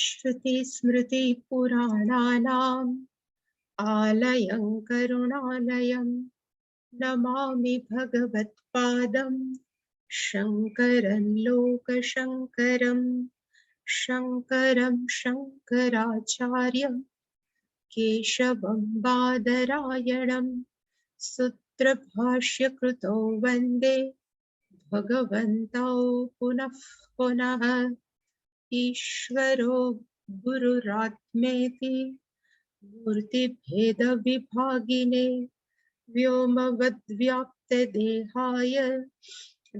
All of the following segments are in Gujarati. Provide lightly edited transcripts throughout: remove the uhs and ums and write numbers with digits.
श्रुतिस्मृतिपुराणानाम् आलयं करुणालयं नमामि भगवत्पादं शङ्करं लोकशङ्करं शङ्करं शङ्कराचार्यं केशवं बादरायणं सूत्रभाष्यकृतौ वन्दे भगवन्तौ पुनः पुनः। ईश्वरो गुरुरात्मेति मूर्तिभेदविभागिने व्योमवद्व्याप्तदेहाय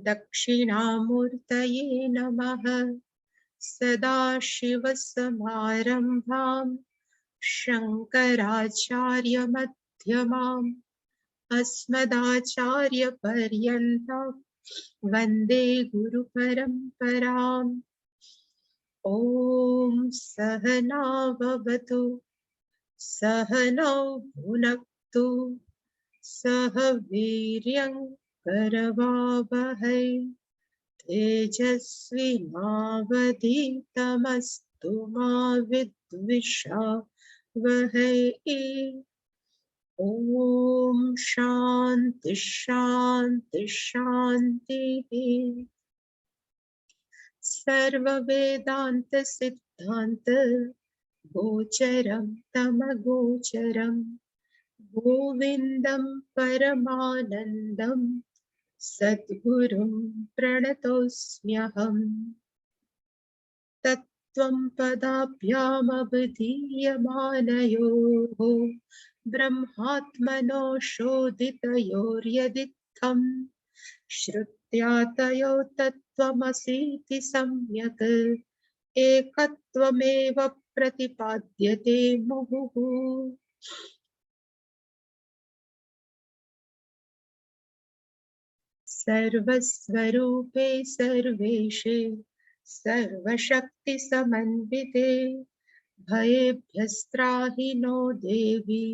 दक्षिणामूर्तये नमः। सदाशिवसमारम्भां शङ्कराचार्यमध्यमाम् अस्मदाचार्यपर्यन्तां वन्दे गुरुपरम्पराम्। ॐ सहना भवतु सहनौ भुनक्तु सह वीर्यं करवावहै तेजस्विनावधीतमस्तु मा विद्विषावहै। ॐ शान्ति शान्ति शान्तिः। सर्ववेदान्त सिद्धान्त गोचरं तमगोचरं गोविन्दं परमानन्दं सद्गुरुं प्रणतोऽस्म्यहम्। तत्त्वं पदाभ्यामभिधीयमानयोः ब्रह्मात्मनो शोधितयोर्यदित्थम् श्रुत्या तयो तत्त्वमसीति सम्यक् एकत्वमेव प्रतिपाद्यते मुहुः। सर्वस्वरूपे सर्वेशे सर्वशक्तिसमन्विते भयेभ्यस्त्राहि नो देवी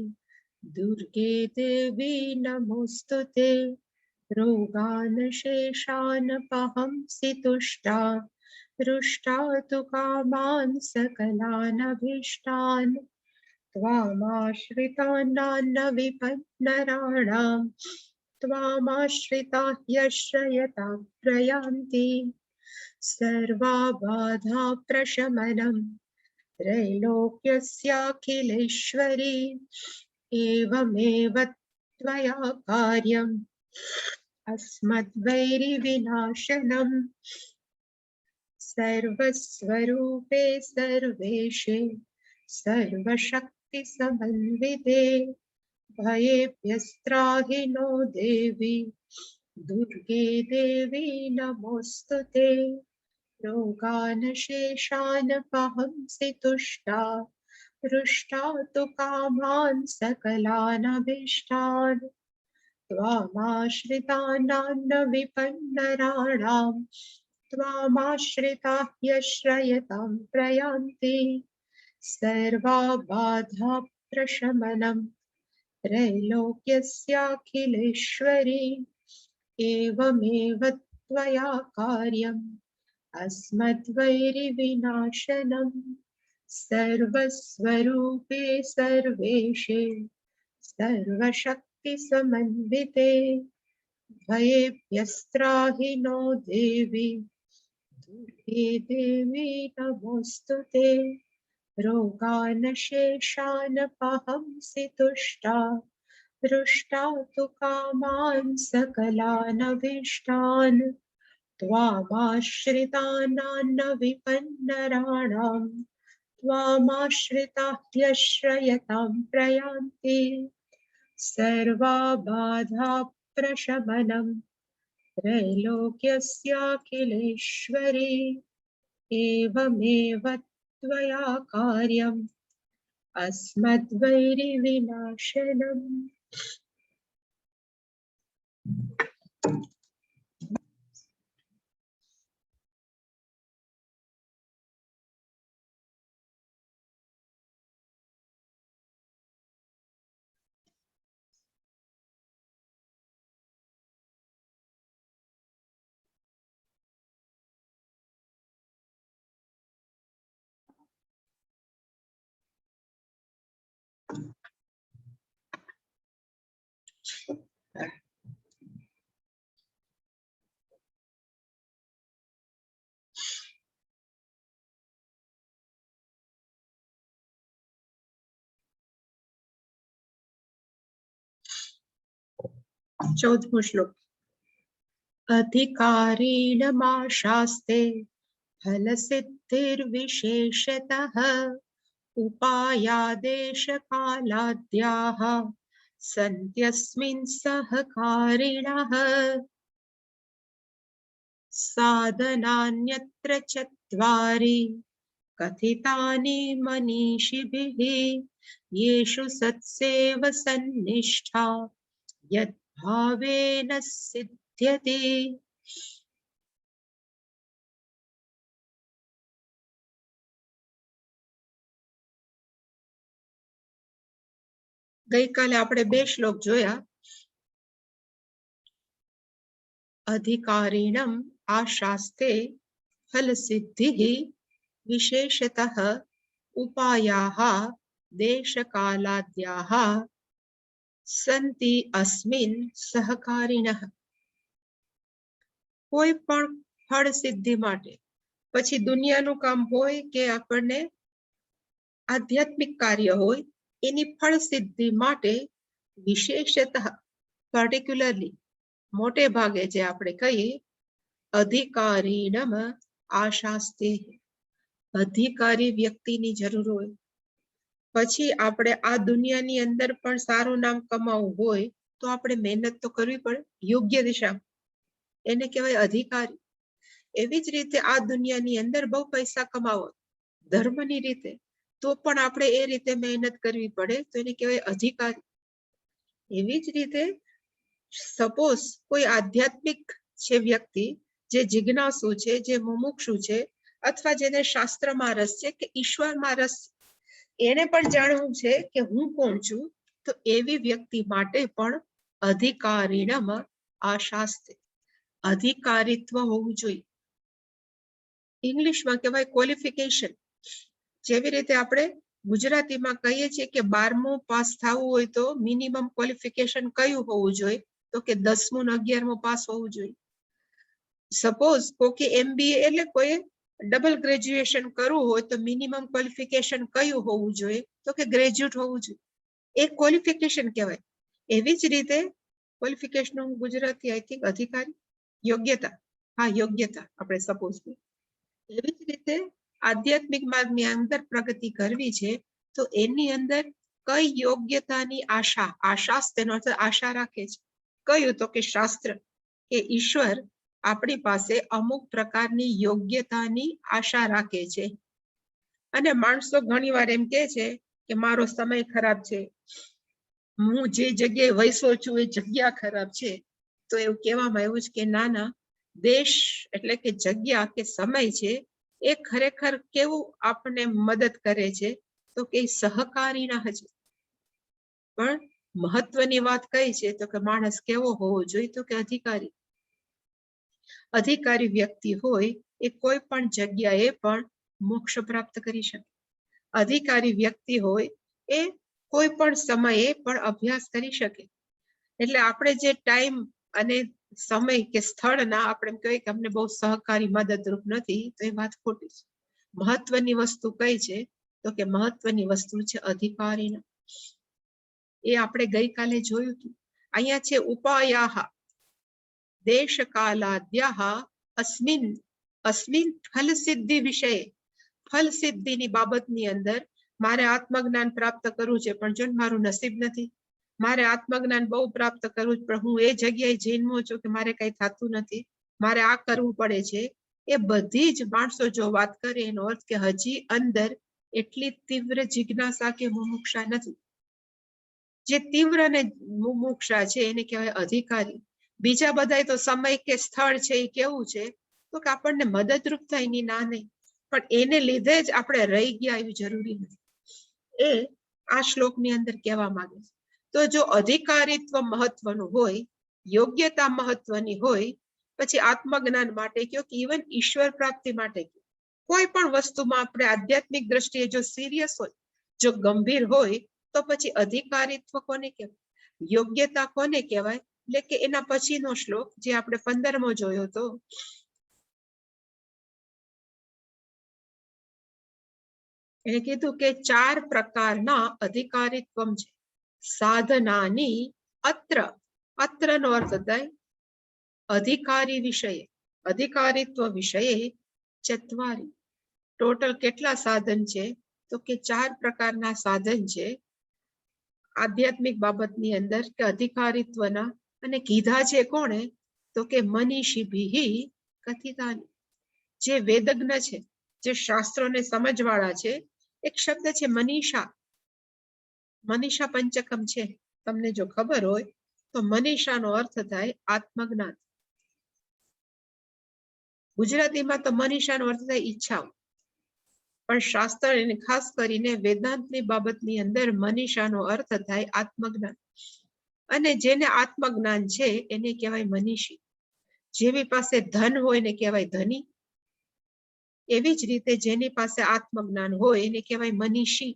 दुर्गे देवी नमोऽस्तु ते। रोगान् शेषानपहंसि तुष्टा रुष्टा तु कामान् सकलानभीष्टान् त्वामाश्रितान् विपन्नराणां त्वामाश्रिताः यश्रयतां प्रयान्ति। सर्वाबाधा प्रशमनं त्रैलोक्यस्याखिलेश्वरी एवमेव त्वया कार्यम् अस्मद्वैरिविनाशनम्। सर्वस्वरूपे सर्वेशे सर्वशक्तिसमन्विते भयेभ्यस्त्राहि नो देवी दुर्गे देवी नमोऽस्तु ते। रोगान् शेषान् पहंसि तुष्टा रुष्टा तु कामान् सकलानभीष्टान् त्वामाश्रितान् विपन्नराणां त्वामाश्रिताः यश्रयतां प्रयान्ति। सर्वाबाधा प्रशमनं त्रैलोक्यस्याखिलेश्वरी एवमेव त्वया कार्यम् अस्मद्वैरिविनाशनम्। सर्वस्वरूपे सर्वेशे सर्वशक्तिसमन्विते भयेभ्यस्त्राहि नो देवी दुर्गे देवी नमोऽस्तु ते। रोगान् शेषान् पहंसि तुष्टा रुष्टा तु कामान् सकलानभीष्टान् त्वामाश्रितान् विपन्नराणां त्वामाश्रिताः यश्रयतां प्रयान्ति। सर्वाबाधा प्रशमनं त्रैलोक्यस्याखिलेश्वरी एवमेव त्वया कार्यम् अस्मद्वैरिविनाशनम्। 14મો શ્લોક. अधिकारिणमाशास्ते फलसिद्धिर्विशेषतः उपायादेशकालाद्याः सन्त्यस्मिन् सहकारिणः साधनान्यत्र चत्वारि कथितानि मनीषिभिः येषु सत्सेव सन्निष्ठा यद्भावेन सिद्ध्यति. ગઈકાલે આપણે 2 શ્લોક જોયા. अधिकारिणम् आशास्ते फलसिद्धिः विशेषतः उपायाः देशकालाद्याः सन्ति अस्मिन् सहकारिणः. કોઈ પણ ફળ સિદ્ધિ માટે પછી દુનિયાનું કામ હોય કે આપણને આધ્યાત્મિક કાર્ય હોય, એની ફળ સિદ્ધિ માટે વિશેષતઃ પર્ટિક્યુલરલી મોટે ભાગે જે આપણે કહીએ અધિકારીણમ આશાસ્તે, અધિકારી વ્યક્તિની જરૂર હોય. પછી આપણે આ દુનિયાની અંદર પણ સારું નામ કમાવવું હોય તો આપણે મહેનત તો કરવી પડે યોગ્ય દિશામાં, એને કહેવાય અધિકારી. એવી જ રીતે આ દુનિયાની અંદર બહુ પૈસા કમાવો ધર્મની રીતે તો પણ આપણે એ રીતે મહેનત કરવી પડે તો એને કહેવાય અધિકારી. એવી જ રીતે સપોઝ કોઈ આધ્યાત્મિક છે વ્યક્તિ, જે જિજ્ઞાસુ છે, જે મુમુક્ષુ છે, અથવા જેને શાસ્ત્રમાં રસ છે કે ઈશ્વરમાં રસ છે, એને પણ જાણવું છે કે હું કોણ છું, તો એવી વ્યક્તિ માટે પણ અધિકારીણમ આશાસ્તે, અધિકારીત્વ હોવું જોઈએ. ઇંગ્લિશમાં કહેવાય ક્વોલિફિકેશન. જેવી રીતે આપણે ગુજરાતીમાં કહીએ છીએ કે 12મું પાસ થવું હોય તો મિનિમમ ક્વોલિફિકેશન કયું હોવું જોઈએ, તો કે 10મું ને 11મું પાસ હોવું જોઈએ. સપોઝ કોકે MBA એટલે કોઈ ડબલ ગ્રેજ્યુએશન કરવું હોય તો મિનિમમ ક્વોલિફિકેશન કયું હોવું જોઈએ, તો કે ગ્રેજ્યુએટ હોવું જોઈએ. એ ક્વોલિફિકેશન કહેવાય. એવી જ રીતે ક્વોલિફિકેશન ગુજરાતી આઈ થિંક અધિકારી, યોગ્યતા. હા, યોગ્યતા આપણે સપોઝ. એવી જ રીતે આધ્યાત્મિક માર્ગની અંદર પ્રગતિ કરવી છે તો એની અંદર કઈ યોગ્યતાની આશા, આશાસ તેનો અર્થ આશા રાખે છે. કયું, તો કે શાસ્ત્ર કે ઈશ્વર આપણી પાસે અમુક પ્રકારની યોગ્યતાની આશા રાખે છે. અને માણસો ઘણીવાર એમ કહે છે કે મારો સમય ખરાબ છે, હું જે જગ્યાએ વૈસો છું એ જગ્યા ખરાબ છે. તો એવું કહેવામાં આવ્યું છે કે ના ના, દેશ એટલે કે જગ્યા કે સમય છે એ ખરેખર કેવું આપણને મદદ કરે છે, તો કે સહકારીના હશે. પણ મહત્વની વાત કઈ છે તો કે માણસ કેવો હોવો જોઈએ, તો કે અધિકારી. અધિકારી વ્યક્તિ હોય એ કોઈ પણ જગ્યાએ પણ મોક્ષ પ્રાપ્ત કરી શકે. અધિકારી વ્યક્તિ હોય એ કોઈ પણ સમયે પણ અભ્યાસ કરી શકે. એટલે આપણે જે ટાઈમ અને સમય કે સ્થળના આપણે કહીએ કે અમને બહુ સહકારી મદદરૂપ નથી, તો એ વાત ખોટી છે. મહત્વની વસ્તુ કઈ છે, તો કે મહત્વની વસ્તુ છે અધિકારીના. એ આપણે ગઈકાલે જોયું હતું. અહીંયા છે ઉપાયાહ દેશકાલાદ્યાહ અસ્મિન, અસ્મિન ફલ સિદ્ધિ વિષય, ફલ સિદ્ધિની બાબતની અંદર મારે આત્મજ્ઞાન પ્રાપ્ત કરવું છે, પણ જો મારું નસીબ નથી, મારે આત્મજ્ઞાન બહુ પ્રાપ્ત કરવું, પણ હું એ જગ્યાએ જન્મો છું કે મારે કઈ થતું નથી, મારે આ કરવું પડે છે. એ બધી જ માણસો જો વાત કરે એનો અર્થ કે હજી અંદર એટલી તીવ્ર જિજ્ઞાસા કે મુમુક્ષા નથી. જે તીવ્ર અને મુમુક્ષા છે એને કહેવાય અધિકારી. બીજા બધા તો સમય કે સ્થળ છે એ કેવું છે, તો કે આપણને મદદરૂપ થાય એની ના નહીં, પણ એને લીધે જ આપણે રહી ગયા એવું જરૂરી નથી. એ આ શ્લોકની અંદર કહેવા માંગે છે. તો જો અધિકારીત્વ મહત્વનું હોય, યોગ્યતા મહત્વની હોય, પછી આત્મજ્ઞાન માટે કયો કે ઇવન ઈશ્વર પ્રાપ્તિ માટે કયો, કોઈ પણ વસ્તુમાં આપણે આધ્યાત્મિક દ્રષ્ટિએ જો સિરિયસ હોય, જો ગંભીર હોય, તો પછી અધિકારીત્વ કોને કહેવાય, યોગ્યતા કોને કહેવાય. એટલે કે એના પછીનો શ્લોક જે આપણે 15મો જોયો હતો, એને કીધું કે 4 પ્રકારના અધિકારીત્વ છે. સાધનાની અત્ર, અત્રનો અર્થ થાય અધિકારી વિષયે, અધિકારીત્વ વિષયે ચત્વારી. ટોટલ કેટલા સાધન છે? તો કે 4 પ્રકારના સાધન છે આધ્યાત્મિક બાબતની અંદર કે અધિકારીત્વના. અને કીધા છે કોણે? તો કે મનીષીભિઃ કથિતાની. જે વેદજ્ઞ છે, જે શાસ્ત્રોને સમજવાળા છે. એક શબ્દ છે મનીષા. મનીષા પંચકમ છે, તમને જો ખબર હોય તો મનીષાનો અર્થ થાય આત્મજ્ઞાન. ગુજરાતીમાં તો મનીષાનો અર્થ થાય ઈચ્છાઓ, પણ શાસ્ત્ર ખાસ કરીને વેદાંતની બાબતની અંદર મનીષાનો અર્થ થાય આત્મજ્ઞાન. અને જેને આત્મજ્ઞાન છે એને કહેવાય મનીષી. જેવી પાસે ધન હોય એને કહેવાય ધની. એવી જ રીતે જેની પાસે આત્મજ્ઞાન હોય એને કહેવાય મનીષી.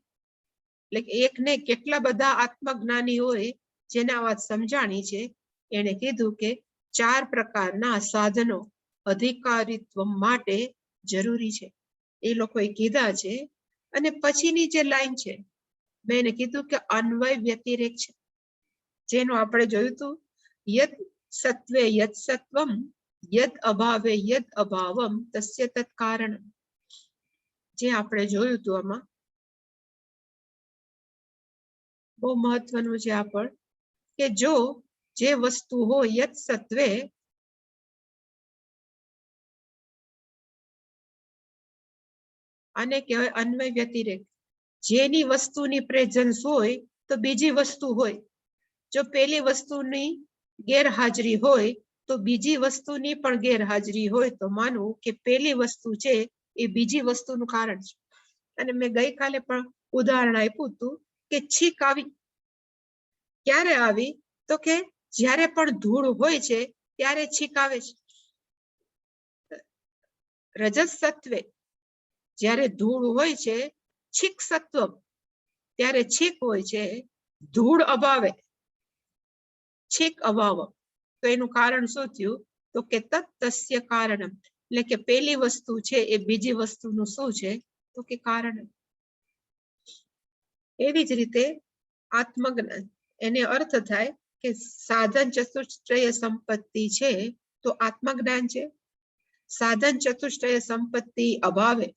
એટલે એકને કેટલા બધા આત્મજ્ઞાની હોય જેને આ વાત સમજાણી છે. એને કીધું કે 4 પ્રકારના સાધનો અધિકારીત્વ માટે જરૂરી છે, એ લોકોએ કીધા છે. અને પછીની જે લાઈન છે મેં એને કીધું કે અન્વય વ્યતિરેક છે, જેનું આપણે જોયું હતું યદ સત્વે યદ સત્વમ યદ અભાવે યદ અભાવમ તસ્ય તત્ કારણ. જે આપણે જોયું હતું આમાં બહુ મહત્વનું છે આ પણ, કે જો જે વસ્તુ હોય યદ સત્વે, આને કહેવાય અન્વય વ્યતિરેક. જેની વસ્તુની પ્રેઝન્સ હોય તો બીજી વસ્તુ હોય. જો પેલી વસ્તુની ગેરહાજરી હોય તો બીજી વસ્તુની પણ ગેરહાજરી હોય તો માનવું કે પેલી વસ્તુ છે એ બીજી વસ્તુનું કારણ છે. અને મેં ગઈકાલે પણ ઉદાહરણ આપ્યું હતું કે છીક આવી. ક્યારે આવી? તો કે જ્યારે પણ ધૂળ હોય છે ત્યારે છીક આવે છે. રજસ સત્વે જ્યારે ધૂળ હોય છે, છીક સત્વ ત્યારે છીક હોય છે. ધૂળ અભાવે છીક અભાવ. તો એનું કારણ શું થયું? તો કે તસ્ય કારણમ. એટલે કે પેલી વસ્તુ છે એ બીજી વસ્તુનું શું છે? તો કે કારણ. એવી જ રીતે આત્મજ્ઞાન, એને અર્થ થાય કે સાધન ચતુષ્ટય સંપત્તિ છે તો આત્મજ્ઞાન છે. સાધન ચતુષ્ટય સંપત્તિ અભાવે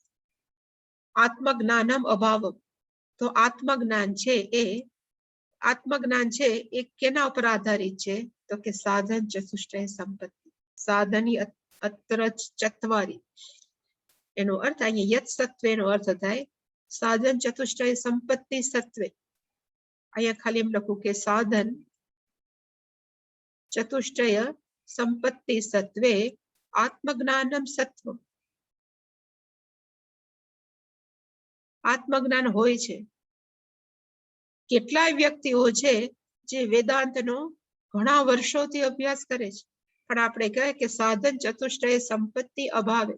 આત્મજ્ઞાનમ અભાવમ. તો આત્મજ્ઞાન છે એ કેના ઉપર આધારિત છે? તો કે સાધન ચતુષ્ટય સંપત્તિ. સાધની અત્ર ચત્વારી. એનો અર્થ અહીંયા યત સત્વે નો અર્થ થાય સાધન ચતુષ્ટય સંપત્તિ સત્વે. અહીંયા ખાલી એમ લખું કે સાધન ચતુષ્ટય સંપત્તિ સત્વે આત્મજ્ઞાનમ સત્વમ. આત્મજ્ઞાન હોય છે. કેટલાય વ્યક્તિઓ છે જે વેદાંતનો ઘણા વર્ષોથી અભ્યાસ કરે છે, પણ આપણે કહેવાય કે સાધન ચતુષ્ટય સંપત્તિ અભાવે,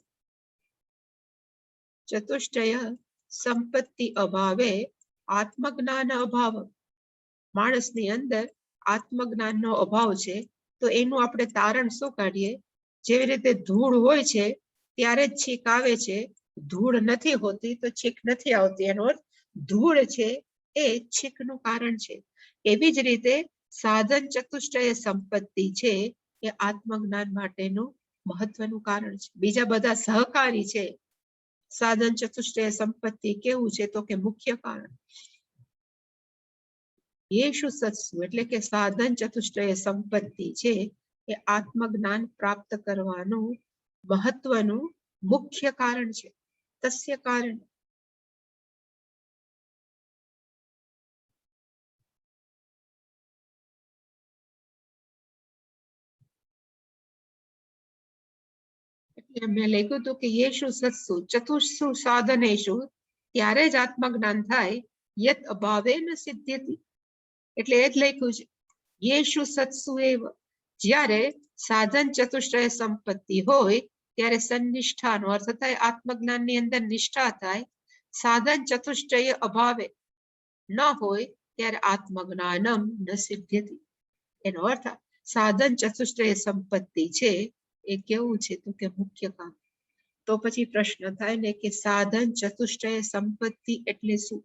ચતુષ્ટય સંપત્તિ અભાવે આત્મજ્ઞાન અભાવ. માણસની અંદર આત્મજ્ઞાનનો અભાવ છે. તો એનું આપણે તારણ શું કાઢીએ? જેવી રીતે ધૂળ હોય છે ત્યારે જ છીક આવે છે, ધૂળ નથી હોતી તો છીક નથી આવતી. એનો અર્થ ધૂળ છે એ છીકનું કારણ છે. એવી જ રીતે સાધન ચતુષ્ટય સંપત્તિ છે એ આત્મજ્ઞાન માટેનું મહત્વનું કારણ છે. બીજા બધા સહકારી છે. સાધન ચતુષ્ટય સંપત્તિ કેવું છે? તો કે મુખ્ય કારણ. યેષુ સત્સુ એટલે કે સાધન ચતુષ્ટય સંપત્તિ છે એ આત્મજ્ઞાન પ્રાપ્ત કરવાનું મહત્વનું મુખ્ય કારણ છે. તસ્ય કારણ. એટલે મેં લખ્યું હતું કે યેષુ સત્સુ ચતુષુ સાધનેષુ, ત્યારે જ આત્મજ્ઞાન થાય. યત અભાવે ન સિદ્ધ્યતિ. એટલે એ જ લખ્યું છે યેષુ સત્સુ એવ. જ્યારે સાધન ચતુષ્ટય સંપત્તિ હોય ત્યારે સન્નિષ્ઠાનો અર્થ થાય આત્મજ્ઞાનની અંદર નિષ્ઠા થાય. સાધન ચતુષ્ટય અભાવે ન હોય ત્યારે આત્મજ્ઞાનમ ન સિદ્ધ્યતિ. એનો અર્થ સાધન ચતુષ્ટય સંપત્તિ છે એ કેવું છે? તો કે મુખ્ય કામ. તો પછી પ્રશ્ન થાય ને કે સાધન ચતુષ્ટય સંપત્તિ એટલે શું?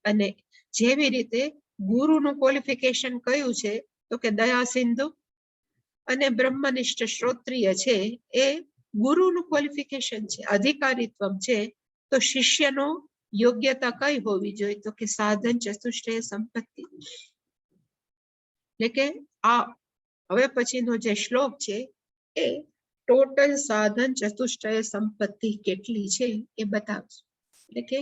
અને જેવી રીતે ગુરુનું ક્વોલિફિકેશન કયું છે? તો કે દયા સિંધુ. અને બ્રહ્મનિષ્ઠ શ્રોત્રિય છે એ ગુરુનું ક્વોલિફિકેશન છે, અધિકારીત્વ છે. તો શિષ્યનો યોગ્યતા કઈ હોવી જોઈએ? તો કે સાધન ચતુષ્ટય સંપત્તિ. એટલે કે આ હવે પછીનો જે શ્લોક છે એ ટોટલ સાધન ચતુષ્ટય સંપત્તિ કેટલી છે એ બતાવશે. એટલે કે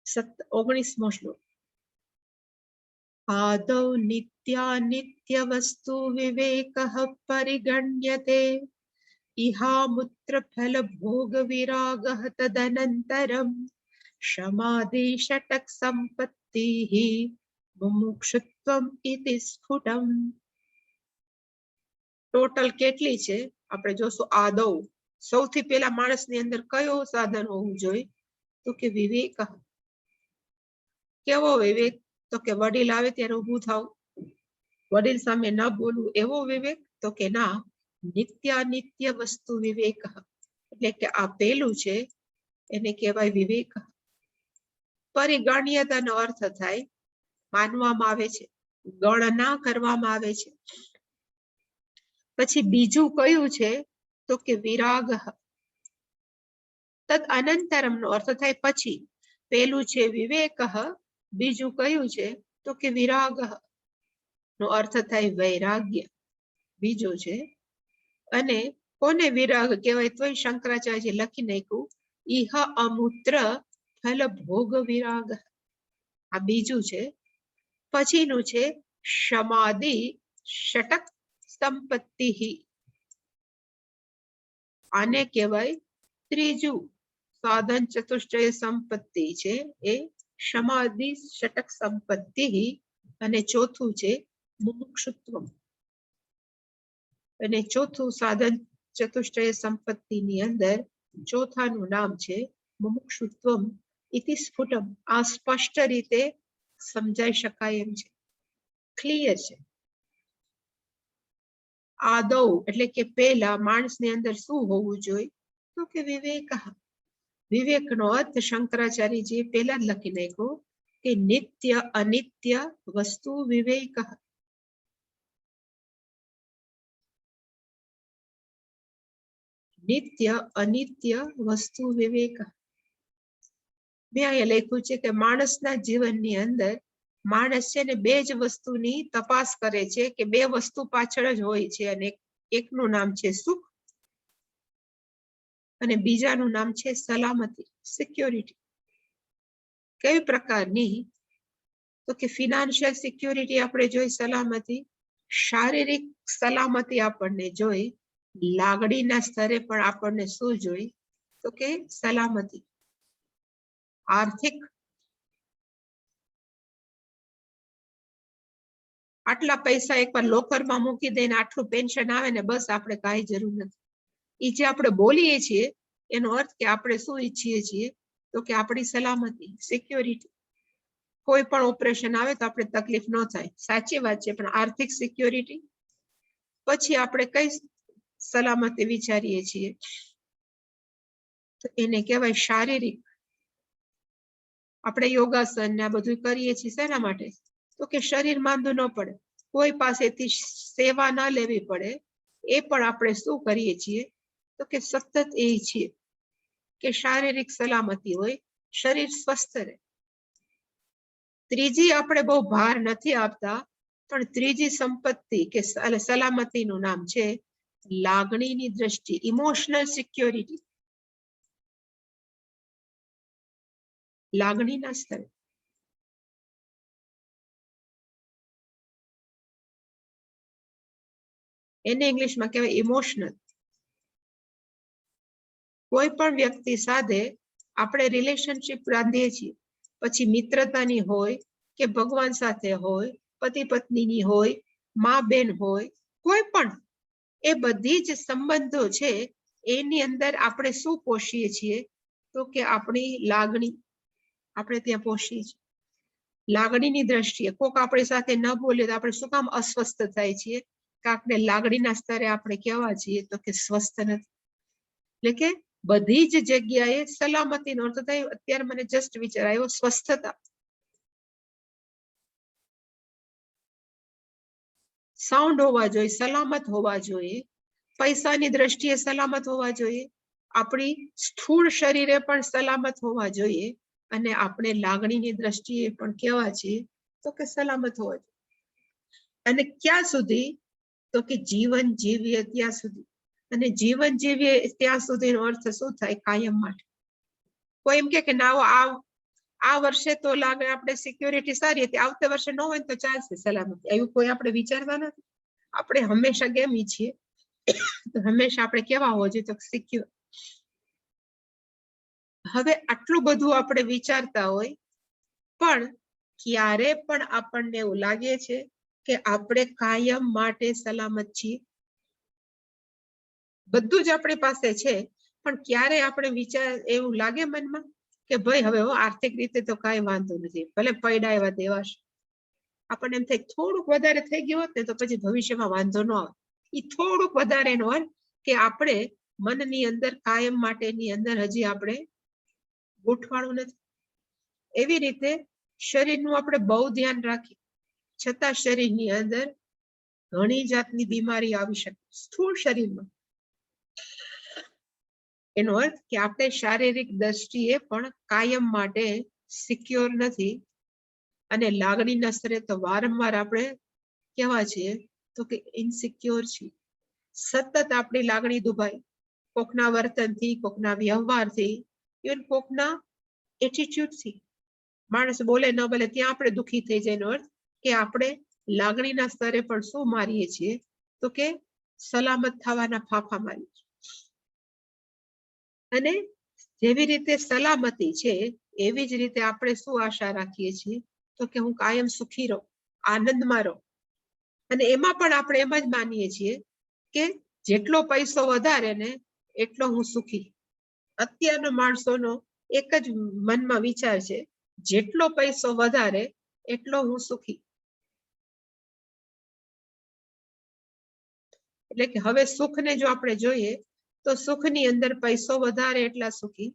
19મો શ્લોક. આદૌ નિત્યાનિત્ય વસ્તુ વિવેકઃ પરિગણ્યતે ઇહામુત્ર ફલ ભોગ વિરાગઃ તદનંતરમ સમાધિ ષટક સંપત્તિઃ મુમુક્ષુત્વમ ઇતિ સ્ફુટમ. ટોટલ કેટલી છે આપણે જોશું. આદૌ સૌથી પહેલા માણસની અંદર કયો સાધન હોવું જોઈએ? તો કે વિવેક. કેવો વિવેક? તો કે વડીલ આવે ત્યારે ઊભું થવું, વડીલ સામે ન બોલવું, એવો વિવેક? તો કે ના, નિત્યાનિત્ય વસ્તુ વિવેક. એટલે કે આ પેલું છે એને કહેવાય વિવેક. પરિગણ્યતાનો અર્થ થાય માનવામાં આવે છે, ગણના કરવામાં આવે છે. પછી બીજું કયું છે? તો કે વિરાગ. તદ અનંતરમ નો અર્થ થાય પછી. પેલું છે વિવેક, બીજું કયું છે? તો કે વિરાગ નો અર્થ થાય વૈરાગ્ય, બીજો છે. અને કોને વિરાગ કહેવાય? તો શંકરાચાર્ય લખી નાખ્યું ઇહ અમૂત્ર ફલ ભોગ વિરાગ. આ બીજું છે. પછીનું છે સમાધિ ષટક સંપત્તિ. આને કહેવાય ત્રીજું સાધન ચતુષ્ટય સંપત્તિ છે એ સમાધિ ષટક સંપત્તિ. અને ચોથું છે મુમુક્ષુત્વ. અને ચોથું સાધન ચતુષ્ટય સંપત્તિની અંદર ચોથાનું નામ છે મુમુક્ષુત્વમ ઇતિ સ્ફુટમ. આ સ્પષ્ટ રીતે સમજાઈ શકાય એમ છે, ક્લિયર છે. આદૌ એટલે કે પહેલા માણસની અંદર શું હોવું જોઈએ? તો કે વિવેક. વિવેકનો અર્થ શંકરાચાર્યજી પહેલા જ લખી નાખ્યો કે નિત્ય અનિત્ય વસ્તુ વિવેક. નિત્ય અનિત્ય વસ્તુ વિવેક. મેં અહીંયા લખ્યું છે કે માણસના જીવનની અંદર માણસ છે ને બે જ વસ્તુની તપાસ કરે છે કે બે વસ્તુ પાછળ જ હોય છે. અને એકનું નામ છે સુખ અને બીજાનું નામ છે સલામતી, સિક્યોરિટી. કઈ પ્રકારની? તો કે ફિનાન્શિયલ સિક્યોરિટી આપણે જોઈ, સલામતી. શારીરિક સલામતી આપણને જોઈ. લાગણીના સ્તરે પણ આપણને શું જોઈ? તો કે સલામતી. આર્થિક, આટલા પૈસા એકવાર લોકરમાં મૂકી દઈને આટલું પેન્શન આવે ને બસ, આપણે કાંઈ જરૂર નથી. એ જે આપણે બોલીએ છીએ એનો અર્થ કે આપણે શું ઈચ્છીએ છીએ? તો કે આપણી સલામતી, સિક્યોરિટી. કોઈ પણ ઓપરેશન આવે તો આપણે તકલીફ ન થાય, સાચી વાત છે. પણ આર્થિક સિક્યોરિટી. પછી આપણે કઈ સલામતી વિચારીએ છીએ? તો એને કહેવાય શારીરિક. આપણે યોગાસન ને આ બધું કરીએ છીએ શેના માટે? તો કે શરીર માંદું ન પડે, કોઈ પાસેથી સેવા ન લેવી પડે. એ પણ આપણે શું કરીએ છીએ? તો કે સતત એ છીએ કે શારીરિક સલામતી હોય, શરીર સ્વસ્થ રહે. ત્રીજી આપણે બહુ ભાર નથી આપતા, પણ ત્રીજી સંપત્તિ કે સલામતીનું નામ છે લાગણીની દ્રષ્ટિ, ઇમોશનલ સિક્યોરિટી. લાગણીના સ્તરે. એને ઇંગ્લિશમાં કહેવાય ઇમોશનલ. કોઈ પણ વ્યક્તિ સાથે આપણે રિલેશનશિપ બાંધીએ છીએ, પછી મિત્રતાની હોય કે ભગવાન સાથે હોય, પતિ પત્નીની હોય, મા બેન હોય, કોઈ પણ, એ બધી જ સંબંધો છે એની અંદર આપણે શું પોષીએ છીએ? તો કે આપણી લાગણી આપણે ત્યાં પોષીએ છીએ. લાગણીની દ્રષ્ટિએ કોક આપણી સાથે ન બોલે તો આપણે શું કામ અસ્વસ્થ થાય છીએ? કે આપણે લાગણીના સ્તરે આપણે કેવા છીએ? તો કે સ્વસ્થ નથી. એટલે કે બધી જ જગ્યાએ સલામતીનો અર્થ થાય. અત્યારે મને જસ્ટ વિચાર આવ્યો, સ્વસ્થતા. સાઉન્ડ હોવા જોઈએ, સલામત હોવા જોઈએ, પૈસાની દ્રષ્ટિએ સલામત હોવા જોઈએ, આપણી સ્થૂળ શરીરે પણ સલામત હોવા જોઈએ, અને આપણે લાગણીની દ્રષ્ટિએ પણ કેવા છીએ તો કે સલામત હોવા જોઈએ. અને ક્યાં સુધી તો કે જીવન જીવીએ ત્યાં સુધી. અને જીવન જીવીએ ત્યાં સુધીનો અર્થ શું થાય? કાયમ માટે. કોઈ એમ કે ના આ વર્ષે તો લાગે આપણે સિક્યોરિટી સારી હતી, આવતા વર્ષે ન હોય તો ચાલશે સલામતી, એવું કોઈ આપણે વિચારતા નથી. આપણે હંમેશા કેમી છીએ તો હંમેશા આપણે કેવા હોવા જોઈએ તો સિક્યોર. હવે આટલું બધું આપણે વિચારતા હોય પણ ક્યારે પણ આપણને એવું લાગે છે કે આપણે કાયમ માટે સલામત છીએ? બધું જ આપણી પાસે છે પણ ક્યારે આપણે વિચાર એવું લાગે મનમાં કે ભાઈ હવે આર્થિક રીતે તો કાંઈ વાંધો નથી, ભલે પૈડા એવા દેવાશે. આપણને એમ થાય થોડુંક વધારે થઈ ગયું હોત ને તો પછી ભવિષ્યમાં વાંધો ન આવે. એ થોડુંક વધારે નો હોય કે આપણે મનની અંદર કાયમ માટેની અંદર હજી આપણે ગોઠવાણું નથી. એવી રીતે શરીરનું આપણે બહુ ધ્યાન રાખીએ છતાં શરીરની અંદર ઘણી જાતની બીમારી આવી શકે સ્થૂળ શરીરમાં. એનો અર્થ કે આપણે શારીરિક દ્રષ્ટિએ પણ કાયમ માટે સિક્યોર નથી, અને લાગણીના સ્તરે તો વારંવાર આપણે કેવા છીએ તો કે ઇનસિક્યોર છીએ. સતત આપણી લાગણી દુભાય, કોકના વર્તનથી, કોકના વ્યવહારથી, ઇવન કોકના એટીટ્યુડથી. માણસ બોલે ન બોલે ત્યાં આપણે દુઃખી થઈ જાય. એનો અર્થ કે આપણે લાગણીના સ્તરે પણ શું મારીએ છીએ તો કે સલામત થવાના ફાંફા મારીએ છીએ. અને જેવી રીતે સલામતી છે એવી જ રીતે આપણે શું આશા રાખીએ છીએ તો કે હું કાયમ સુખી રહું, આનંદમાં રહું. અને એમાં પણ આપણે એમ જ માનીએ છીએ કે જેટલો પૈસો વધારે ને એટલો હું સુખી. અત્યારના માણસોનો એક જ મનમાં વિચાર છે, જેટલો પૈસો વધારે એટલો હું સુખી. એટલે કે હવે સુખને જો આપણે જોઈએ તો સુખની અંદર પૈસો વધારે એટલા સુખી.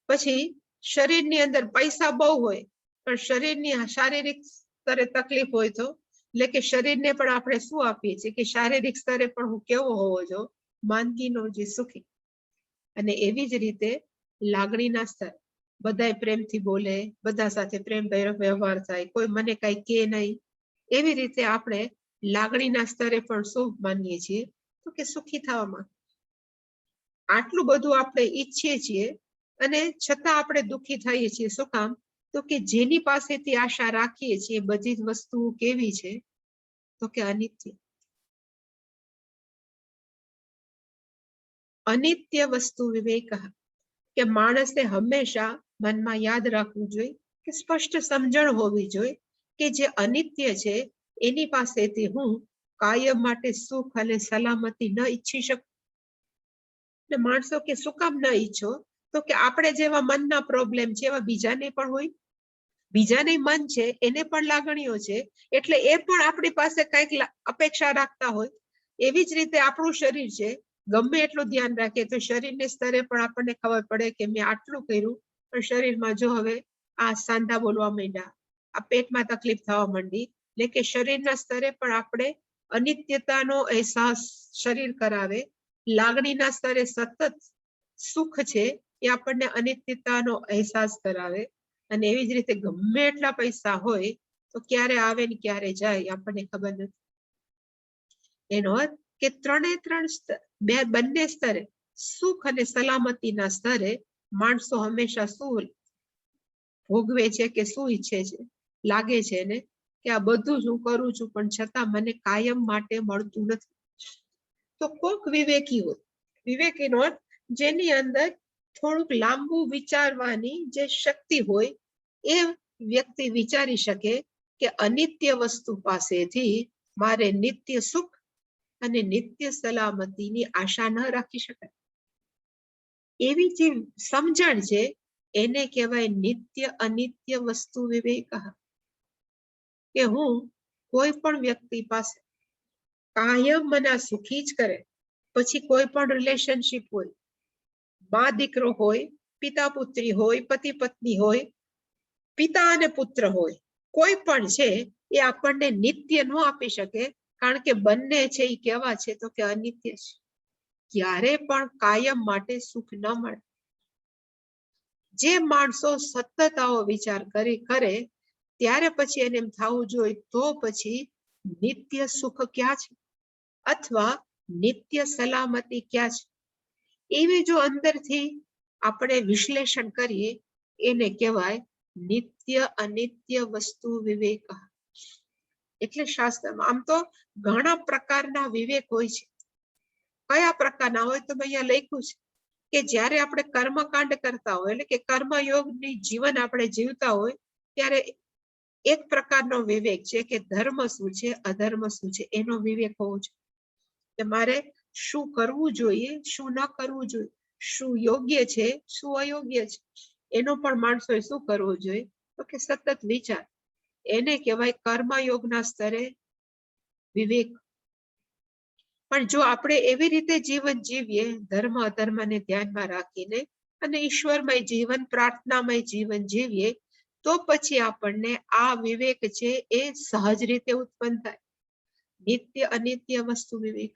પછી શરીરની અંદર પૈસા બહુ હોય પણ શરીરની શારીરિક સ્તરે તકલીફ હોય તો, એટલે કે શરીરને પણ આપણે શું આપીએ છીએ કે શારીરિક સ્તરે પણ હું કેવો હોવો જો? માંદગીનો જે સુખી. અને એવી જ રીતે લાગણીના સ્તર, બધા પ્રેમથી બોલે, બધા સાથે પ્રેમ વ્યવહાર થાય, કોઈ મને કઈ કે નહીં, એવી રીતે આપણે લાગણીના સ્તરે પણ શું માનીએ છીએ તો કે સુખી થવામાં. આટલું બધું આપણે ઈચ્છીએ છીએ અને છતાં આપણે દુઃખી થઈએ છીએ. શું કામ? તો કે જેની પાસેથી આશા રાખીએ છીએ બધી જ વસ્તુઓ કેવી છે તો કે અનિત્ય. અનિત્ય વસ્તુ વિવેક, કે માણસે હંમેશા મનમાં યાદ રાખવું જોઈએ કે સ્પષ્ટ સમજણ હોવી જોઈએ કે જે અનિત્ય છે એની પાસેથી હું કાયમ માટે સુખ અને સલામતી ન ઈચ્છી શકું. માણસો કે શું કામ ન ઈચ્છો તો કે આપણે જેવા મનના પ્રોબ્લેમ છે એવા બીજાને પણ હોય. બીજાને મન છે, એને પણ લાગણીઓ છે, એટલે એ પણ આપણી પાસે કઈક અપેક્ષા રાખતા હોય. એવી જ રીતે આપણું શરીર છે, ગમે એટલું ધ્યાન રાખે તો શરીરને સ્તરે પણ આપણને ખબર પડે કે મેં આટલું કર્યું પણ શરીરમાં જો હવે આ સાંધા બોલવા માંડ્યા, આ પેટમાં તકલીફ થવા માંડી, એટલે કે શરીરના સ્તરે પણ આપણે અનિત્યતાનો અહેસાસ શરીર કરાવે. લાગણીના સ્તરે સતત સુખ છે એ આપણને અનિત્યતાનો અહેસાસ કરાવે. અને એવી જ રીતે ગમે એટલા પૈસા હોય તો ક્યારે આવે ને ક્યારે જાય આપણને ખબર નથી. એનો અર્થ કે બંને સ્તરે સુખ અને સલામતીના સ્તરે માણસો હંમેશા શું ભોગવે છે કે શું ઈચ્છે છે? લાગે છે ને કે આ બધું જ હું કરું છું પણ છતાં મને કાયમ માટે મળતું નથી. તો કોક વિવેકી હોય, વિવેકીનો અર્થ જેની અંદર થોડુંક લાંબુ વિચારવાની જે શક્તિ હોય, એ વ્યક્તિ વિચારી શકે કે અનિત્ય વસ્તુ પાસેથી મારે નિત્ય સુખ અને નિત્ય સલામતીની આશા ન રાખી શકાય. એવી જે સમજણ છે એને કહેવાય નિત્ય અનિત્ય વસ્તુ વિવેક. કે હું કોઈ પણ વ્યક્તિ પાસે કાયમ મને સુખી જ કરે, પછી કોઈ પણ રિલેશનશિપ હોય, બા દીકરો હોય, પિતા પુત્રી હોય, પતિ પત્ની હોય, પિતા અને પુત્ર હોય, કોઈ પણ છે એ આપણને નિત્ય ન આપી શકે કારણ કે બંને છે એ કેવા છે તો કે અનિત્ય છે. ક્યારે પણ કાયમ માટે સુખ ન મળે. જે માણસો સતત આવો વિચાર કરે ત્યારે પછી એને એમ થવું જોઈએ તો પછી નિત્ય સુખ ક્યાં છે અથવા નિત્ય સલામતી ક્યાં છે. એવી જો અંદરથી આપણે વિશ્લેષણ કરીએ એને કહેવાય નિત્ય અનિત્ય વસ્તુ વિવેક. એટલે શાસ્ત્રમાં આમ તો ઘણા પ્રકારના વિવેક હોય છે. કયા પ્રકારના હોય તો અહીંયા લખ્યું છે કે જ્યારે આપણે કર્મકાંડ કરતા હોય એટલે કે કર્મયોગની જીવન આપણે જીવતા હોય ત્યારે એક પ્રકારનો વિવેક છે કે ધર્મ શું છે અધર્મ શું છે એનો વિવેક હોવો જોઈએ. કે મારે શું કરવું જોઈએ શું ન કરવું જોઈએ, શું યોગ્ય છે શું અયોગ્ય છે, એનો પણ માણસોએ શું કરવું જોઈએ તો કે સતત વિચાર. એને કહેવાય કર્મયોગના સ્તરે વિવેક. પણ જો આપણે એવી રીતે જીવન જીવીએ ધર્મ અધર્મને ધ્યાનમાં રાખીને અને ઈશ્વરમય જીવન પ્રાર્થનામય જીવન જીવીએ તો પછી આપણને આ વિવેક છે એ સહજ રીતે ઉત્પન્ન થાય. નિત્ય અનિત્ય વસ્તુ વિવેક.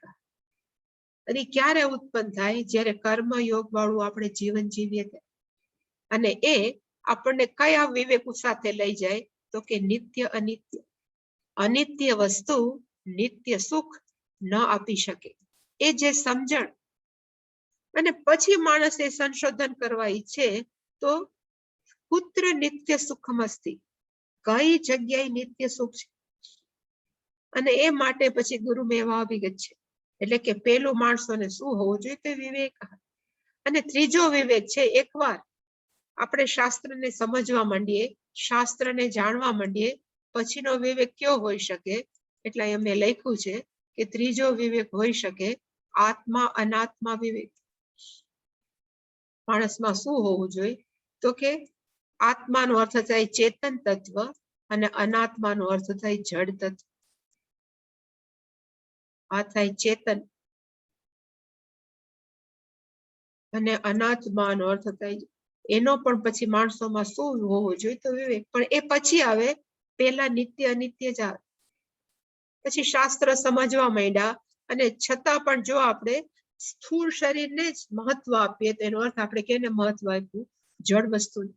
અને ક્યારે ઉત્પન્ન થાય જ્યારે કર્મયોગ વાળું આપણે જીવન જીવીએ અને એ આપણને કયા વિવેક સાથે લઈ જાય તો કે નિત્ય અનિત્ય. અનિત્ય વસ્તુ નિત્ય સુખ ન આપી શકે એ જે સમજણ. અને પછી માણસે સંશોધન કરવા ઈચ્છે તો પુત્ર નિત્ય સુખમસ્તી, કઈ જગ્યાએ નિત્ય સુખ છે. અને એ માટે પછી ગુરુ મેવા અભિગત છે. એટલે કે પેલું માણસોને શું હોવું જોઈએ તે વિવેક. અને ત્રીજો વિવેક છે એકવાર આપણે શાસ્ત્રને સમજવા માંડીએ શાસ્ત્રને જાણવા માંડીએ પછીનો વિવેક કયો હોઈ શકે એટલે એમને લખ્યું છે કે ત્રીજો વિવેક હોઈ શકે આત્મા અનાત્મા વિવેક. માણસમાં શું હોવું જોઈએ તો કે આત્માનો અર્થ થાય ચેતન તત્વ અને અનાત્માનો અર્થ થાય જડ તત્વ. આ થાય ચેતન અને અનાત્માનો અર્થ થાય એનો પણ પછી માણસોમાં શું હોવું જોઈએ તો વિવેક. પણ એ પછી આવે પેલા નિત્ય અનિત્ય જ આવે. પછી શાસ્ત્ર સમજવા માંડ્યા અને છતાં પણ જો આપણે સ્થૂળ શરીરને જ મહત્વ આપીએ તો એનો અર્થ આપણે કેને મહત્વ આપ્યું જડ વસ્તુને.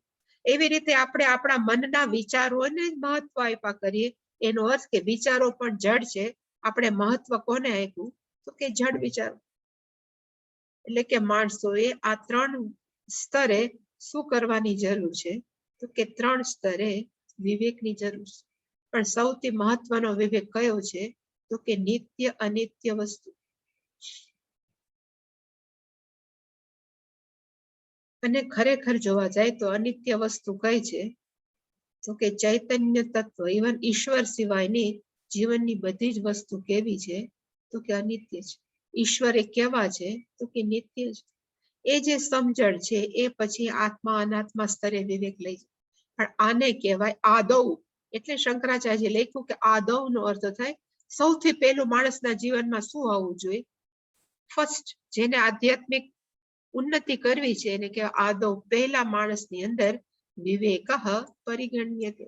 એવી રીતે આપણે આપણા મનના વિચારોને જ મહત્વ આપ્યા કરીએ એનો અર્થ કે વિચારો પણ જડ છે. આપણે મહત્વ કોને આપ્યું તો કે જડ વિચારો. એટલે કે માણસોએ આ ત્રણ સ્તરે શું કરવાની જરૂર છે તો કે ત્રણ સ્તરે વિવેકની જરૂર છે. પણ સૌથી મહત્વનો વિવેક કયો છે તો કે નિત્ય અનિત્ય વસ્તુ. અને ખરેખર જોવા જાય તો અનિત્ય વસ્તુ કઈ છે તો કે ચૈતન્ય તત્વ. ઇવન ઈશ્વર સિવાયની જીવનની બધી જ વસ્તુ કેવી છે તો કે અનિત્ય છે. ઈશ્વર એ કેવા છે તો કે નિત્ય છે. એ જે સમજણ છે એ પછી આત્મા અનાત્મા સ્તરે વિવેક લઈ જાય. પણ આને કહેવાય આદૌ. એટલે શંકરાચાર્ય લખ્યું કે આદૌ નો અર્થ થાય સૌથી પહેલું માણસના જીવનમાં શું આવવું જોઈએ. ફર્સ્ટ જેને આધ્યાત્મિક ઉન્નતિ કરવી છે એને કે આદૌ પહેલા માણસની અંદર વિવેક પરિગણ્યતે.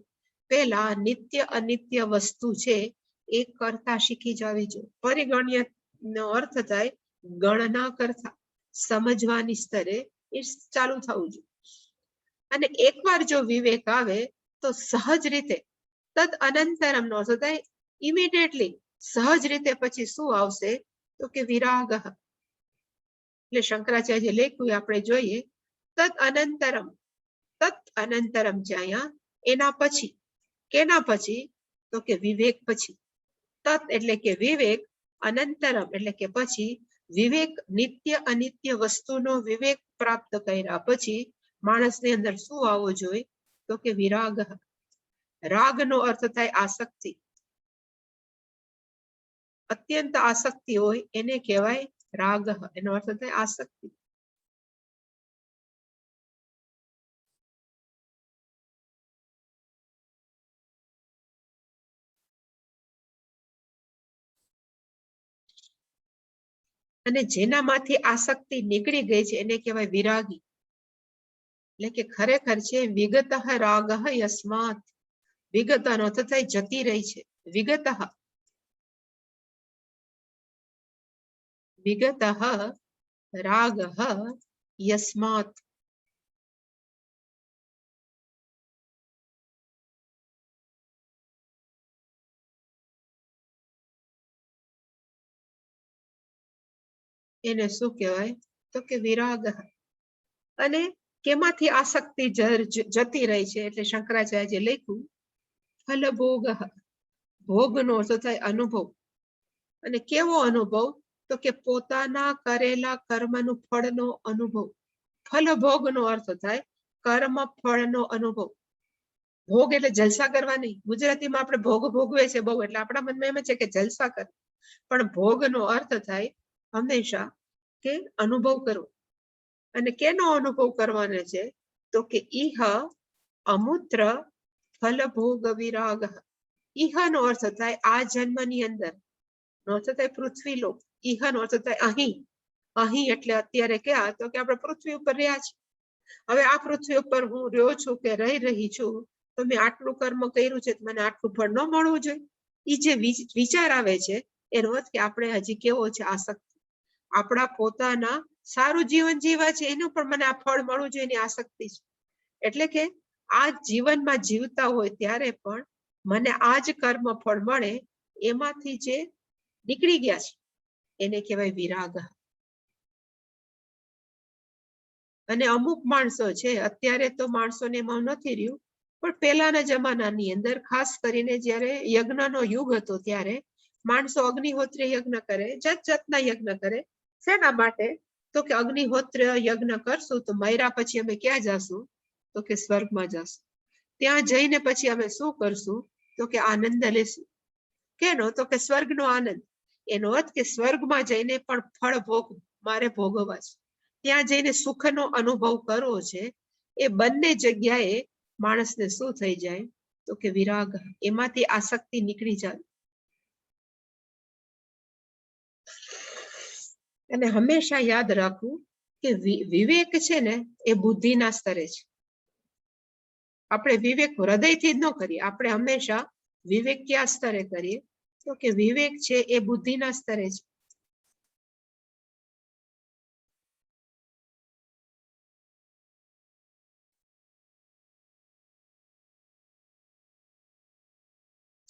પહેલા નિત્ય અનિત્ય વસ્તુ છે એ કરતા શીખી જવી જોઈએ. પરિગણ્ય નો અર્થ થાય ગણના કરતા સમજવાની સ્તરે એ ચાલુ થવું જોઈએ. અને એકવાર જો વિવેક આવે તો સહજ રીતે તદ અનંતરમ નો અર્થ થાય ઇમિડિયેટલી સહજ રીતે પછી શું આવશે તો કે વિરાગ. એટલે શંકરાચાર્ય લેખું આપણે જોઈએ તદ અનંતરમ છે અહીંયા એના પછી. કેના પછી તો કે વિવેક પછી. તત એટલે કે વિવેક, અનંતરમ એટલે કે પછી વિવેક નિત્ય અનિત્ય વસ્તુનો વિવેક પ્રાપ્ત કર્યા પછી માણસની અંદર શું આવવો જોઈએ તો કે વિરાગ. રાગનો અર્થ થાય આસક્તિ. અત્યંત આસક્તિ હોય એને કહેવાય રાગ. એનો અર્થ થાય આસક્તિ. અને જેનામાંથી આસક્તિ નીકળી ગઈ છે એને કહેવાય વિરાગી. એટલે કે ખરેખર છે વિગત રાગ યસ્માત. વિગતનો અર્થ થાય જતી રહી છે. વિગત વિગતઃ રાગઃ યસ્માત. એને શું કહેવાય? તો કે વિરાગ. અને કેમાંથી આસક્તિ જતી રહી છે? એટલે શંકરાચાર્ય લખ્યું ફલ ભોગ. ભોગનો અર્થ થાય અનુભવ. અને કેવો અનુભવ? તો કે પોતાના કરેલા કર્મનું ફળનો અનુભવ. ફલ ભોગનો અર્થ થાય કર્મ ફળનો અનુભવ. ભોગ એટલે જલસા કરવા નહીં. ગુજરાતીમાં આપણે ભોગ ભોગવે છે બહુ, એટલે આપણા મનમાં એમ છે કે જલસા કરે, પણ ભોગનો અર્થ થાય હંમેશા કે અનુભવ કરવો. અને કેનો અનુભવ કરવાનો છે? તો કે ઇહ અમૂત્ર ફલ ભોગ વિરાગ. ઇહ નો અર્થ થાય આ જન્મની અંદર, નો અર્થ થાય પૃથ્વી લોક. ઇહ નો અર્થ થાય અહીં. અહીં એટલે અત્યારે ક્યાં? તો કે આપણે પૃથ્વી ઉપર રહ્યા છીએ. હવે આ પૃથ્વી ઉપર હું રહ્યો છું કે રહી છું, તો મેં આટલું કર્મ કર્યું છે, મને આટલું ફળ ન મળવું જોઈએ. એ જે વિચાર આવે છે એનો અર્થ કે આપણે હજી કેવો છે આસક્તિ. આપણા પોતાના સારું જીવન જીવા છે એનું પણ મને આ ફળ મળવું જોઈએ એની આસક્તિ છે. એટલે કે આ જીવનમાં જીવતા હોય ત્યારે પણ મને આ જ કર્મ ફળ મળે એમાંથી જે નીકળી ગયા છે એને કહેવાય વિરાગ. અને અમુક માણસો છે, અત્યારે તો માણસોને એમાં નથી રહ્યું, પણ પહેલાના જમાનાની અંદર ખાસ કરીને જ્યારે યજ્ઞનો યુગ હતો ત્યારે માણસો અગ્નિહોત્ર યજ્ઞ કરે, જાત જાતના યજ્ઞ કરે. શેના માટે? તો કે અગ્નિહોત્ર યજ્ઞ કરશું તો મર્યા પછી અમે ક્યાં જાશું? તો કે સ્વર્ગમાં જાશું. ત્યાં જઈને પછી અમે શું કરશું? તો કે આનંદ લેશું. કેનો? તો કે સ્વર્ગનો આનંદ. એનો અર્થ કે સ્વર્ગમાં જઈને પણ ફળ ભોગ મારે ભોગવવા છે, ત્યાં જઈને સુખનો અનુભવ કરવો છે. એ બંને જગ્યાએ માણસને શું થઈ જાય? તો કે વિરાગ. એમાંથી આસક્તિ નીકળી જાય. અને હંમેશા યાદ રાખવું કે વિવેક છે ને એ બુદ્ધિના સ્તરે છે. આપણે વિવેક હૃદયથી જ ન કરીએ, આપણે હંમેશા વિવેક ક્યાં સ્તરે કરીએ? તો કે વિવેક છે એ બુદ્ધિના સ્તરે છે.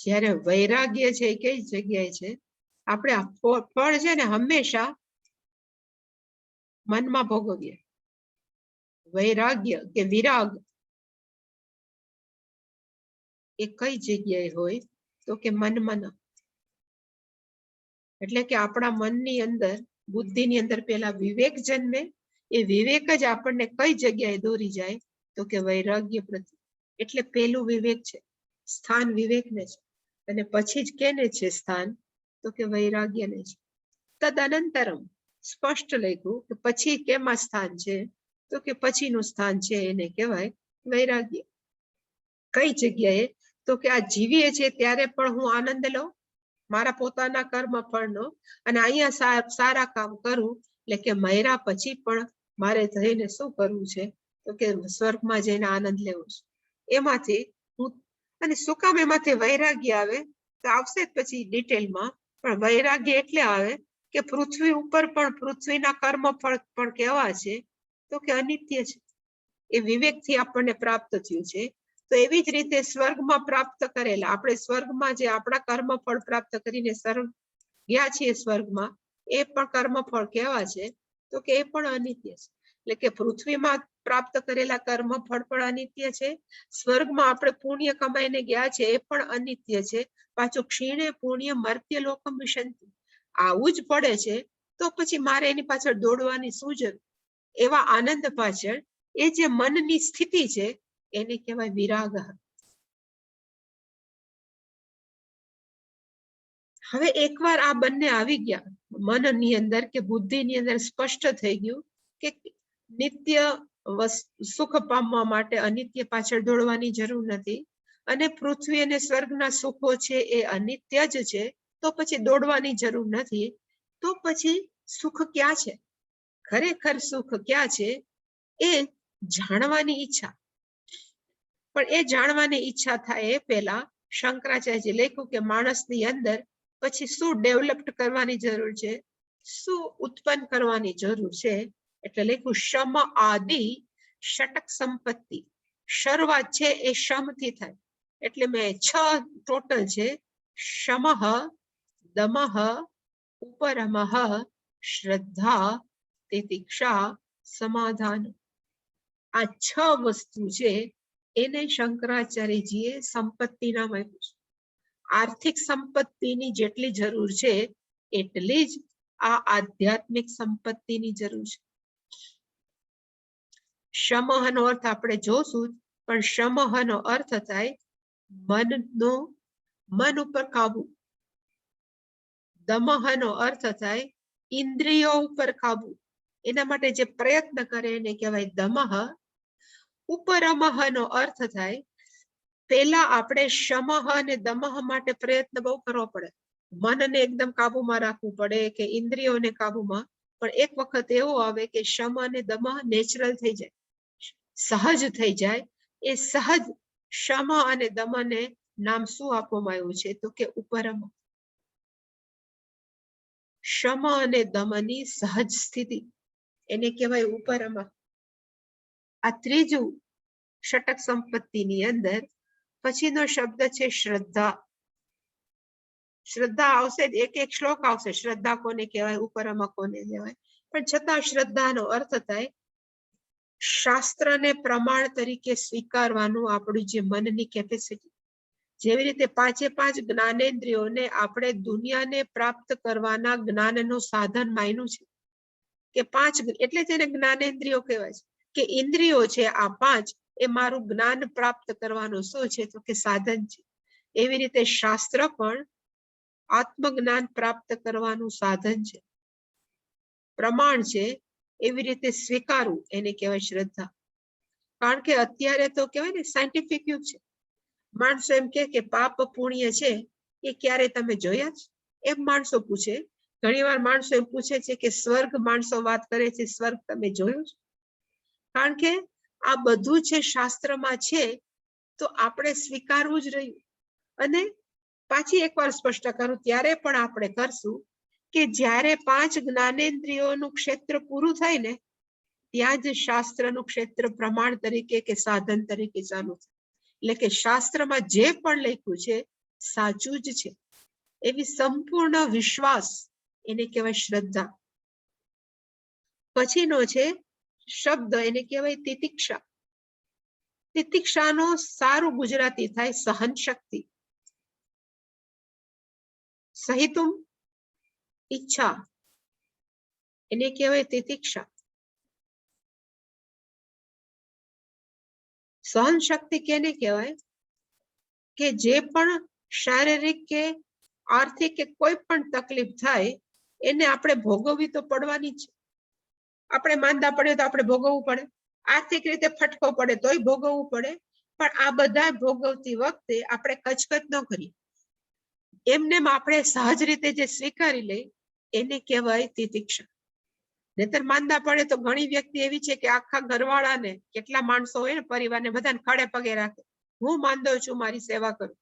જ્યારે વૈરાગ્ય છે એ કઈ જગ્યાએ છે? આપણે આ ફળ છે ને હંમેશા મનમાં ભોગવીએ. વૈરાગ્ય કે વિરાગ એ કઈ જગ્યાએ હોય? તો કે મનમાં. એટલે કે આપણા મનની અંદર, બુદ્ધિની અંદર પેલા વિવેક જન્મે. એ વિવેક જ આપણને કઈ જગ્યાએ દોરી જાય? તો કે વૈરાગ્ય પ્રત્યે. એટલે પેલું વિવેક છે, સ્થાન વિવેકને છે. અને પછી જ કેને છે સ્થાન? તો કે વૈરાગ્યને છે. તદનંતરમ સ્પષ્ટ લખ્યું કે પછી કેમાં સ્થાન છે? તો કે પછીનું સ્થાન છે એને કહેવાય વૈરાગ્ય. કઈ જગ્યાએ? તો કે આ જીવીએ છે ત્યારે પણ હું આનંદ લઉં મારા પોતાના કર્મ ફળનો, અને અહીંયા સારા કામ કરું, એટલે કે મર્યા પછી પણ મારે જઈને શું કરવું છે? તો કે સ્વર્ગમાં જઈને આનંદ લેવો છે. એમાંથી હું, અને શું કામ એમાંથી વૈરાગ્ય આવે? તો આવશે જ પછી ડિટેલમાં. પણ વૈરાગ્ય એટલે આવે કે પૃથ્વી ઉપર પણ પૃથ્વીના કર્મ ફળ પણ કેવા છે? તો કે અનિત્ય છે. એ વિવેકથી આપણને પ્રાપ્ત થયું છે. તો એવી જ રીતે સ્વર્ગમાં પ્રાપ્ત કરેલા, આપણે સ્વર્ગમાં જે આપણા કર્મ ફળ પ્રાપ્ત કરીને ગયા છીએ સ્વર્ગમાં, એ પણ કર્મ ફળ કેવા છે? તો કે એ પણ અનિત્ય છે. એટલે કે પૃથ્વીમાં પ્રાપ્ત કરેલા કર્મ ફળ પણ અનિત્ય છે. સ્વર્ગમાં આપણે પુણ્ય કમાઈને ગયા છે એ પણ અનિત્ય છે. પાછું ક્ષીણે પુણ્ય મર્ત્ય લોકમ વિશંતિ. આવું જ પડે છે. તો પછી મારે એની પાછળ દોડવાની શું જરૂર? એવા આનંદ પાછળ એ જે મનની સ્થિતિ છે એને કહેવાય વિરાગ. હવે એકવાર આ બંને આવી ગયા મનની અંદર કે બુદ્ધિની અંદર, સ્પષ્ટ થઈ ગયું કે નિત્ય સુખ પામવા માટે અનિત્ય પાછળ દોડવાની જરૂર નથી, અને પૃથ્વી અને સ્વર્ગના સુખો છે એ અનિત્ય જ છે, તો પછી દોડવાની જરૂર નથી. તો પછી સુખ ક્યાં છે? ખરેખર સુખ ક્યાં છે? એ જાણવાની ઈચ્છા. પણ એ જાણવાની ઈચ્છા થાય એ પહેલા શંકરાચાર્ય લખ્યું કે માણસની અંદર પછી શું ડેવલપ કરવાની જરૂર છે? શું ઉત્પન્ન કરવાની જરૂર છે? એટલે લખ્યું શમ આદિ ષટક સંપત્તિ. શરૂઆત છે એ શમ થી થાય, એટલે મેં 6 ટોટલ છે. શમઃ, દમઃ, ઉપરમઃ, શ્રદ્ધા, તિતિક્ષા, સમાધાન. આ 6 વસ્તુ છે એને શંકરાચાર્યજીએ સંપત્તિ નામ આપ્યું છે. આર્થિક સંપત્તિની જેટલી જરૂર છે એટલી જ આ આધ્યાત્મિક સંપત્તિની જરૂર છે. શમઃનો અર્થ આપણે જોશું, પણ શમઃનો અર્થ થાય મન ઉપર કાબુ. દમઃનો અર્થ થાય ઇન્દ્રિયો ઉપર કાબુ. એના માટે જે પ્રયત્ન કરે એને કહેવાય દમઃ. ઉપરમઃનો અર્થ થાય પેલા આપણે શમઃ અને દમઃ માટે પ્રયત્ન બહુ કરવો પડે. મનને એકદમ કાબુમાં રાખવું પડે કે ઇન્દ્રિયોને કાબુમાં. પણ એક વખત એવો આવે કે શમ અને દમઃ નેચરલ થઈ જાય, સહજ થઈ જાય. એ સહજ શમ અને દમને નામ શું આપવામાં આવ્યું છે? તો કે ઉપરમ. શમ અને દમની સહજ સ્થિતિ એને કહેવાય ઉપરમ. આ ત્રીજું ષટક સંપત્તિની અંદર. પછીનો શબ્દ છે શ્રદ્ધા. શ્રદ્ધા આવશે, એક એક શ્લોક આવશે. શ્રદ્ધા કોને કહેવાય, ઉપરમ કોને કહેવાય. પણ છતાં શ્રદ્ધાનો અર્થ થાય શાસ્ત્રને પ્રમાણ તરીકે સ્વીકારવાનું આપણું જે મનની કેપેસિટી. જેવી રીતે 5 જ્ઞાનેન્દ્રિયોને આપણે દુનિયાને પ્રાપ્ત કરવાના જ્ઞાનનું સાધન માન્યું છે કે 5, એટલે તેને જ્ઞાનેન્દ્રિયો કહેવાય છે. કે ઇન્દ્રિયો છે આ 5 એ મારું જ્ઞાન પ્રાપ્ત કરવાનું શું છે? તો કે સાધન છે. એવી રીતે શાસ્ત્ર પણ આત્મજ્ઞાન પ્રાપ્ત કરવાનું સાધન છે, પ્રમાણ છે. એવી રીતે સ્વીકારવું એને કહેવાય શ્રદ્ધા. કારણ કે અત્યારે તો કહેવાય ને સાયન્ટિફિક યુગ છે. માણસો એમ કે પાપ પુણ્ય છે એ ક્યારે તમે જોયા છે? એમ માણસો પૂછે. ઘણીવાર માણસો એમ પૂછે છે કે સ્વર્ગ, માણસો વાત કરે છે સ્વર્ગ તમે જોયું છે? કારણ કે આ બધું છે શાસ્ત્રમાં છે તો આપણે સ્વીકારવું જ રહ્યું. અને પાછી એકવાર સ્પષ્ટ કરું, ત્યારે પણ આપણે કરશું કે જ્યારે 5 જ્ઞાનેન્દ્રિયોનું ક્ષેત્ર પૂરું થાય ને ત્યાં જ શાસ્ત્રનું ક્ષેત્ર પ્રમાણ તરીકે કે સાધન તરીકે ચાલુ થાય. એટલે કે શાસ્ત્રમાં જે પણ લખ્યું છે સાચું જ છે એવી સંપૂર્ણ વિશ્વાસ એને કહેવાય શ્રદ્ધા. પછીનો છે શબ્દ એને કહેવાય તિતિક્ષા. તિતિક્ષાનો સારું ગુજરાતી થાય સહન શક્તિ. સહિતુમ ઈચ્છા એને કહેવાય તિતિક્ષા. સહન શક્તિ કેને કહેવાય? કે જે પણ શારીરિક કે આર્થિક કે કોઈ પણ તકલીફ થાય એને આપણે ભોગવવી તો પડવાની જ. આપણે માંદા પડે તો આપણે ભોગવવું પડે, આર્થિક રીતે ફટકો પડે તોય ભોગવવું પડે. પણ આ બધા ભોગવતી વખતે આપણે કચકચ ન કરીએ. એમને આપણે સહજ રીતે જે સ્વીકારી લે એને કહેવાય તિતિક્ષા. નહીતર માંદા પડે તો ઘણી વ્યક્તિ એવી છે કે આખા ઘરવાળાને, કેટલા માણસો હોય ને પરિવારને, બધાને ખડે પગે રાખે, હું માંદો છું મારી સેવા કરું.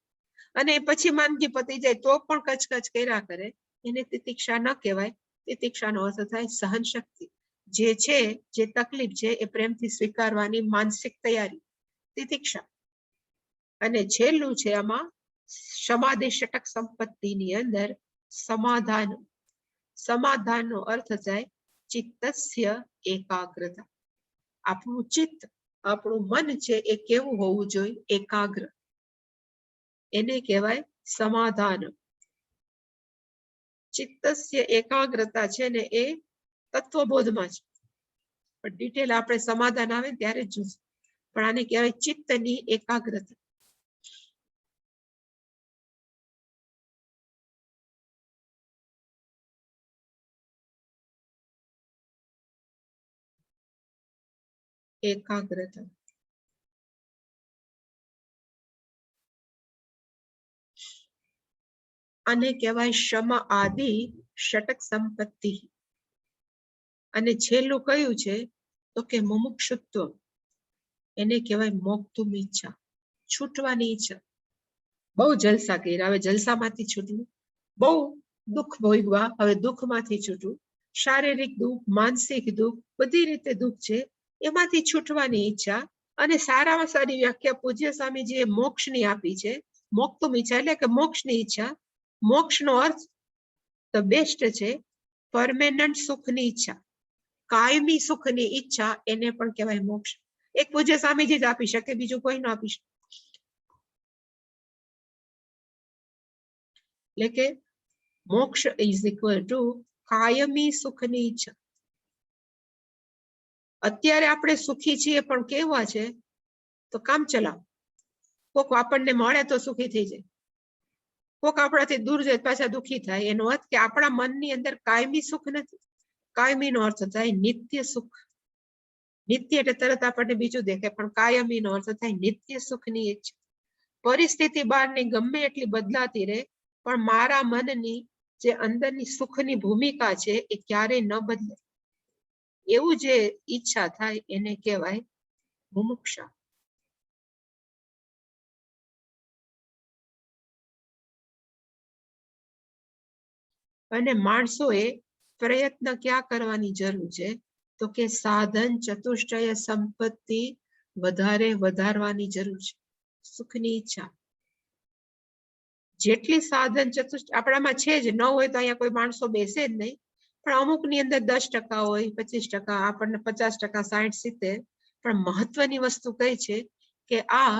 અને પછી માંદગી પતી જાય તો પણ કચકચ કર્યા કરે. એને તિતિક્ષા ન કહેવાય. તિતિક્ષાનો અર્થ થાય સહન શક્તિ. જે છે, જે તકલીફ છે એ પ્રેમથી સ્વીકારવાની માનસિક તૈયારી, તિતિક્ષા. અને છેલ્લું છે આમાં સમાધિ ષટક સંપત્તિની અંદર સમાધાન. સમાધાનનો અર્થ થાય ચિત્તસ્ય એકાગ્રતા. આપણું ચિત્ત, આપણું મન છે એ કેવું હોવું જોઈએ? એકાગ્ર. એને કહેવાય સમાધાન. ચિત્તસ્ય એકાગ્રતા છે ને એ તત્વબોધમાં છે, પણ ડિટેલ આપણે સમાધાન આવે ત્યારે જ જોશું. પણ આને કહેવાય ચિત્તની એકાગ્રતા. એકાગ્રતા. આને કહેવાય શમ આદિ ષટક સંપત્તિ. અને છેલ્લું કયું છે? તો કે મુમુક્ષુત્વ. એને કહેવાય મોક્ષની ઈચ્છા, છૂટવાની ઈચ્છા. બહુ જલસા કર્યા, હવે જલસામાંથી છૂટવું. બહુ દુઃખ ભોગવા, હવે દુઃખમાંથી છૂટવું. શારીરિક દુઃખ, માનસિક દુઃખ, બધી રીતે દુઃખ છે એમાંથી છૂટવાની ઈચ્છા. અને સારામાં સારી વ્યાખ્યા પૂજ્ય સ્વામીજીએ મોક્ષની આપી છે. મોક્ષ ઈચ્છા એટલે કે મોક્ષની ઈચ્છા. મોક્ષનો અર્થ ધ બેસ્ટ છે પરમેનન્ટ સુખની ઈચ્છા, કાયમી સુખની ઈચ્છા, એને પણ કહેવાય મોક્ષ. એક પૂજ્ય સ્વામીજી જ આપી શકે, બીજું કોઈ ન આપી શકે. એટલે કે મોક્ષ ઇઝ ઇક્વલ ટુ કાયમી સુખની ઈચ્છા. અત્યારે આપણે સુખી છીએ પણ કેવા છે તો કામ ચલાવ. કોક આપણને મળે તો સુખી થઈ જાય, કોક આપણાથી દૂર જાય પાછા દુખી થાય. એનો અર્થ કે આપણા મનની અંદર કાયમી સુખ નથી. કાયમી નો અર્થ થાય નિત્ય સુખ. નિત્ય એટલે તરત આપણને બીજું દેખે, પણ કાયમી નો અર્થ થાય નિત્ય સુખની ઈચ્છા. પરિસ્થિતિ બહારની ગમે એટલી બદલાતી રહે પણ મારા મનની જે અંદરની સુખની ભૂમિકા છે એ ક્યારેય ન બદલે. એવું જે ઈચ્છા થાય એને કહેવાય મુમુક્ષા. અને માણસોએ પ્રયત્ન ક્યાં કરવાની જરૂર છે તો કે સાધન ચતુષ્ટય સંપત્તિ વધારવાની જરૂર છે. સુખની ઈચ્છા જેટલી સાધન ચતુષ્ટય આપણામાં છે જ, ન હોય તો અહીંયા કોઈ માણસો બેસે જ નહીં. પણ અમુકની અંદર 10% હોય, 25%, આપણને 50%, 60, 70. પણ મહત્વની વસ્તુ કઈ છે કે આ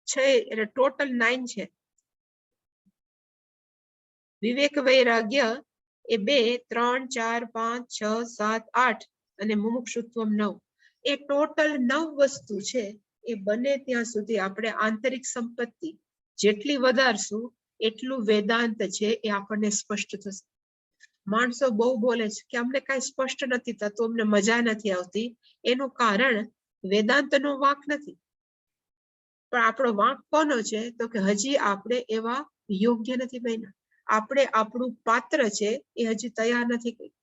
છે એટલે ટોટલ 9 છે. વિવેક વૈરાગ્ય એ 2, 3, 4, 5, 6, 7, 8 અને મુમુક્ષુત્વમ 9. એ ટોટલ 9 વસ્તુ છે. એ બને ત્યાં સુધી આપણે આંતરિક સંપત્તિ જેટલી વધારશું એટલું વેદાંત છે એ આપણને સ્પષ્ટ થશે. માણસો બહુ બોલે છે કે અમને કઈ સ્પષ્ટ નથી થતું, અમને મજા નથી આવતી. એનું કારણ વેદાંતનો વાંક નથી, પણ આપણો વાંક કોનો છે તો કે હજી આપણે એવા યોગ્ય નથી બન્યા. આપણે આપણું પાત્ર છે એ હજી તૈયાર નથી કર્યું.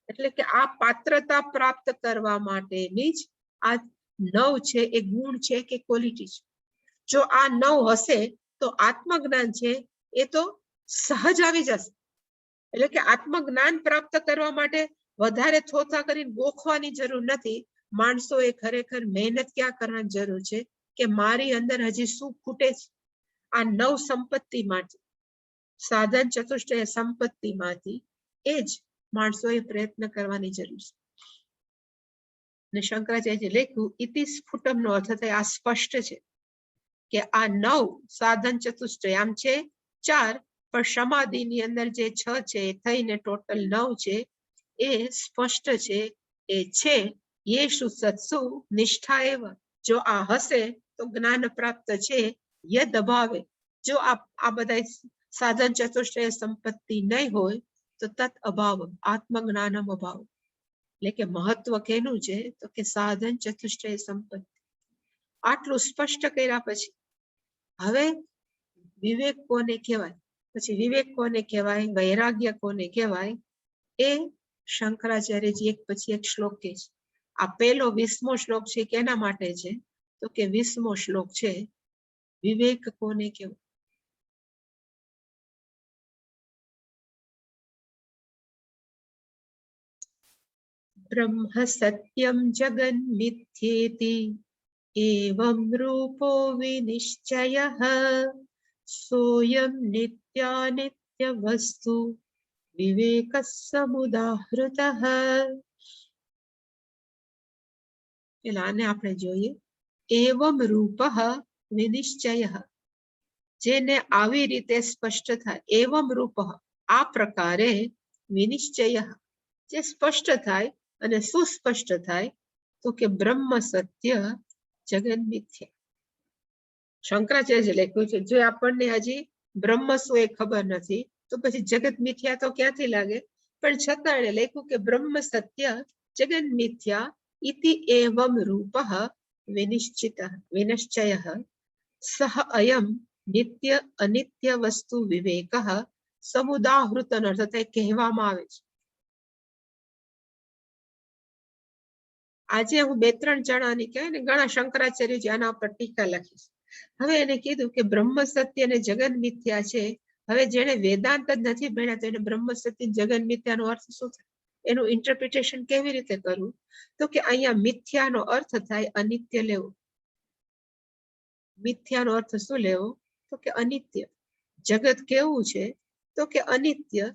એટલે કે આ પાત્રતા પ્રાપ્ત કરવા માટેની જ આ 9 છે એ ગુણ છે કે ક્વોલિટી છે. જો આ 9 હશે તો આત્મજ્ઞાન છે એ તો સહજ આવી જશે. એટલે કે આત્મજ્ઞાન પ્રાપ્ત કરવા માટે વધારે થોથા કરીને ગોખવાની જરૂર નથી. માણસોએ ખરેખર મહેનત ક્યાં કરવાની જરૂર છે કે મારી અંદર હજી શું ખૂટે છે. આ 9 સંપત્તિમાંથી, સાધન ચતુષ્ટય સંપત્તિમાંથી એ જ માણસોએ પ્રયત્ન કરવાની જરૂર છે. અને શંકરાચાર્ય લખ્યું ઇતિ સ્ફુટમ નો અર્થ થાય આ સ્પષ્ટ છે કે આ 9 સાધન ચતુષ્ટય આમ છે 4, પણ સમાધિની અંદર જે 6 છે એ થઈને ટોટલ 9 છે. એ સ્પષ્ટ છે. એ છે યેષુ સત્સુ નિષ્ઠા એવ. જો આ હશે તો જ્ઞાન પ્રાપ્ત છે. યદ અભાવે, જો આ બધા સાધન ચતુષ્ટય સંપત્તિ નહીં હોય તો તત અભાવ આત્મજ્ઞાનમ અભાવ. એટલે કે મહત્વ કેનું છે તો કે સાધન ચતુષ્ટય સંપત્તિ. આટલું સ્પષ્ટ કર્યા પછી હવે વિવેક કોને કહેવાય, પછી વિવેક કોને કહેવાય, વૈરાગ્ય કોને કહેવાય, એ શંકરાચાર્યજી એક પછી એક શ્લોક કહે છે. આ પહેલો 20મો શ્લોક છે કેના માટે છે તો કે 20મો શ્લોક છે વિવેક કોને કહેવાય. બ્રહ્મ સત્યમ જગન મિથ્યેતિ એવં રૂપો વિનિશ્ચયઃ સોયમ નિત્યાનિત્ય વસ્તુ વિવેક સમુદાહૃતઃ. પેલા આને આપણે જોઈએ. એવમ રૂપઃ વિનિશ્ચયઃ, જેને આવી રીતે સ્પષ્ટ થાય. એવમ રૂપઃ, આ પ્રકારે, વિનિશ્ચયઃ, જે સ્પષ્ટ થાય. અને સુસ્પષ્ટ થાય તો કે બ્રહ્મ સત્ય જગન મિથ્યા. શંકરાચાર્ય લખ્યું છે જો આપણને હજી બ્રહ્મ શું એ ખબર નથી તો પછી જગત મિથ્યા તો ક્યાંથી લાગે. પણ છતાં એને લખ્યું કે બ્રહ્મ સત્ય જગન મિથ્યા ઇતિ એવમ રૂપઃ વિનિશ્ચયઃ સહ અયમ નિત્ય અનિત્ય વસ્તુ વિવેકઃ સમુદાહૃત અર્થ કહેવામાં આવે છે. આજે હું 2-3 જણાની કહેવાય ને ઘણા શંકરાચાર્યજી આના ઉપર ટીકા લખી છે. હવે એને કીધું કે બ્રહ્મ સત્ય અને જગન મિથ્યા છે. હવે જેને વેદાંત જ નથી ભણ્યા તો એને બ્રહ્મ સત્ય જગન મિથ્યાનો અર્થ શું થાય એનું ઇન્ટરપ્રિટેશન કેવી રીતે કરવું? તો કે અહીંયા મિથ્યાનો અર્થ થાય અનિત્ય લેવો. મિથ્યાનો અર્થ શું લેવો? તો કે અનિત્ય. જગત કેવું છે? તો કે અનિત્ય.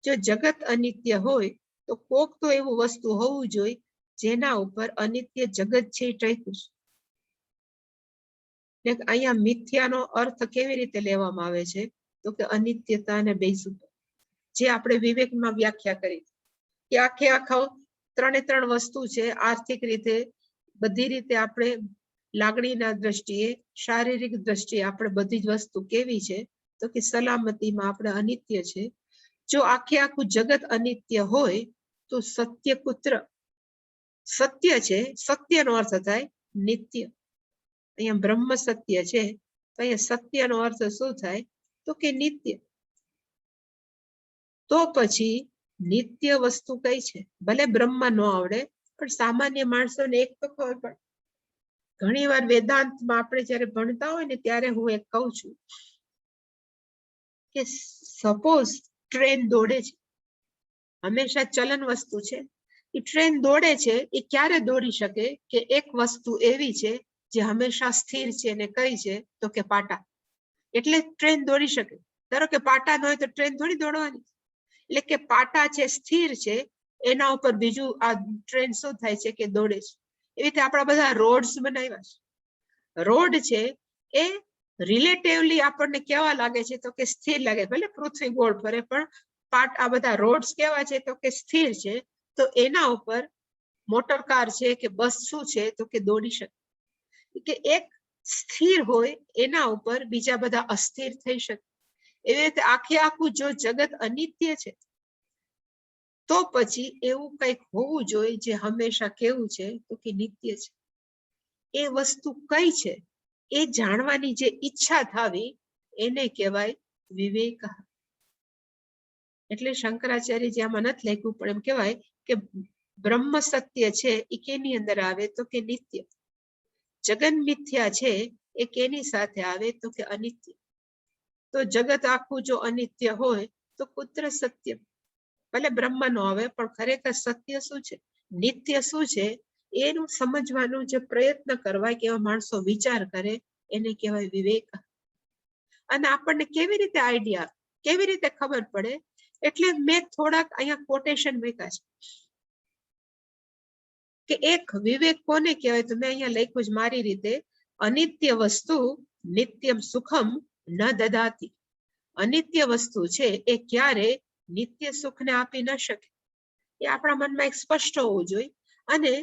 જો જગત અનિત્ય હોય તો કોક તો એવું વસ્તુ હોવું જોઈએ જેના ઉપર અનિત્ય જગત છે ટક્યું છે. અહીંયા મિથ્યાનો અર્થ કેવી રીતે લેવામાં આવે છે? તો કે અનિત્યતા અને બેસું, જે આપણે વિવેકમાં વ્યાખ્યા કરી કે આખે આખા 3 વસ્તુ છે. આર્થિક રીતે, બધી રીતે આપણે લાગણીના દ્રષ્ટિએ, શારીરિક દ્રષ્ટિએ આપણે બધી જ વસ્તુ કેવી છે? તો કે સલામતીમાં આપણે અનિત્ય છે. જો આખે આખું જગત અનિત્ય હોય તો સત્ય પુત્ર સત્ય છે. સત્યનો અર્થ થાય નિત્ય. અહીંયા બ્રહ્મ સત્ય છે તો અહીંયા સત્યનો અર્થ શું થાય? તો કે નિત્ય. તો પછી નિત્ય વસ્તુ કઈ છે? ભલે બ્રહ્મ ન આવડે પણ સામાન્ય માણસોને એક તો ખબર પડે. ઘણી વાર વેદાંતમાં આપણે જયારે ભણતા હોય ને ત્યારે હું એક કહું છું કે સપોઝ ટ્રેન દોડે છે, હંમેશા ચલન વસ્તુ છે. એ ટ્રેન દોડે છે, એ ક્યારે દોડી શકે કે એક વસ્તુ એવી છે જે હંમેશા સ્થિર છે ને કઈ છે? તો કે પાટા. એટલે ટ્રેન દોડી શકે. ધારો કે પાટા ન હોય તો ટ્રેન થોડી દોડવાની. એટલે કે પાટા છે, સ્થિર છે, એના ઉપર બીજું આ ટ્રેન શું થાય છે કે દોડે છે. એવી રીતે આપણા બધા રોડ્સ બનાવ્યા છે. રોડ છે એ રિલેટિવલી આપણને કેવા લાગે છે? તો કે સ્થિર લાગે. ભલે પૃથ્વી ગોળ ફરે પણ આ બધા રોડ્સ કેવા છે? તો કે સ્થિર છે. તો એના ઉપર મોટર કાર છે કે બસ શું છે? તો કે દોડી શકે. કે એક સ્થિર હોય એના ઉપર બીજા બધા અસ્થિર થઈ શકે. એવી રીતે આખે આખું જો જગત અનિત્ય છે તો પછી એવું કંઈક હોવું જોઈએ જે હંમેશા કેવું છે? તો કે નિત્ય છે. એ વસ્તુ કઈ છે એ જાણવાની જે ઈચ્છા થાવી એને કહેવાય વિવેક. એટલે શંકરાચાર્યજી આમાં નથી લખ્યું પણ એમ કહેવાય કે બ્રહ્મ સત્ય છે એ કેની અંદર આવે? તો કે નિત્ય. જગન મિથ્યા છે એ કેની સાથે આવે? તો કે અનિત્ય. તો જગત આખું જો અનિત્ય હોય તો પુત્ર સત્ય. ભલે બ્રહ્મ નો આવે પણ ખરેખર સત્ય શું છે, નિત્ય શું છે એનું સમજવાનો જે પ્રયત્ન કરવાય કે એવા માણસો વિચાર કરે એને કહેવાય વિવેક. અને આપણને કેવી રીતે આઈડિયા, કેવી રીતે ખબર પડે? એટલે મેં થોડાક અહીંયા કોટેશન મૂક્યા છે કે એક વિવેક કોને કહેવાય? તો મેં અહીંયા લખ્યું છે મારી રીતે, અનિત્ય વસ્તુ નિત્યમ સુખમ ન દદાતી. અનિત્ય વસ્તુ છે એ ક્યારે નિત્ય સુખને આપી ન શકે. એ આપણા મનમાં એક સ્પષ્ટ હોવું જોઈએ. અને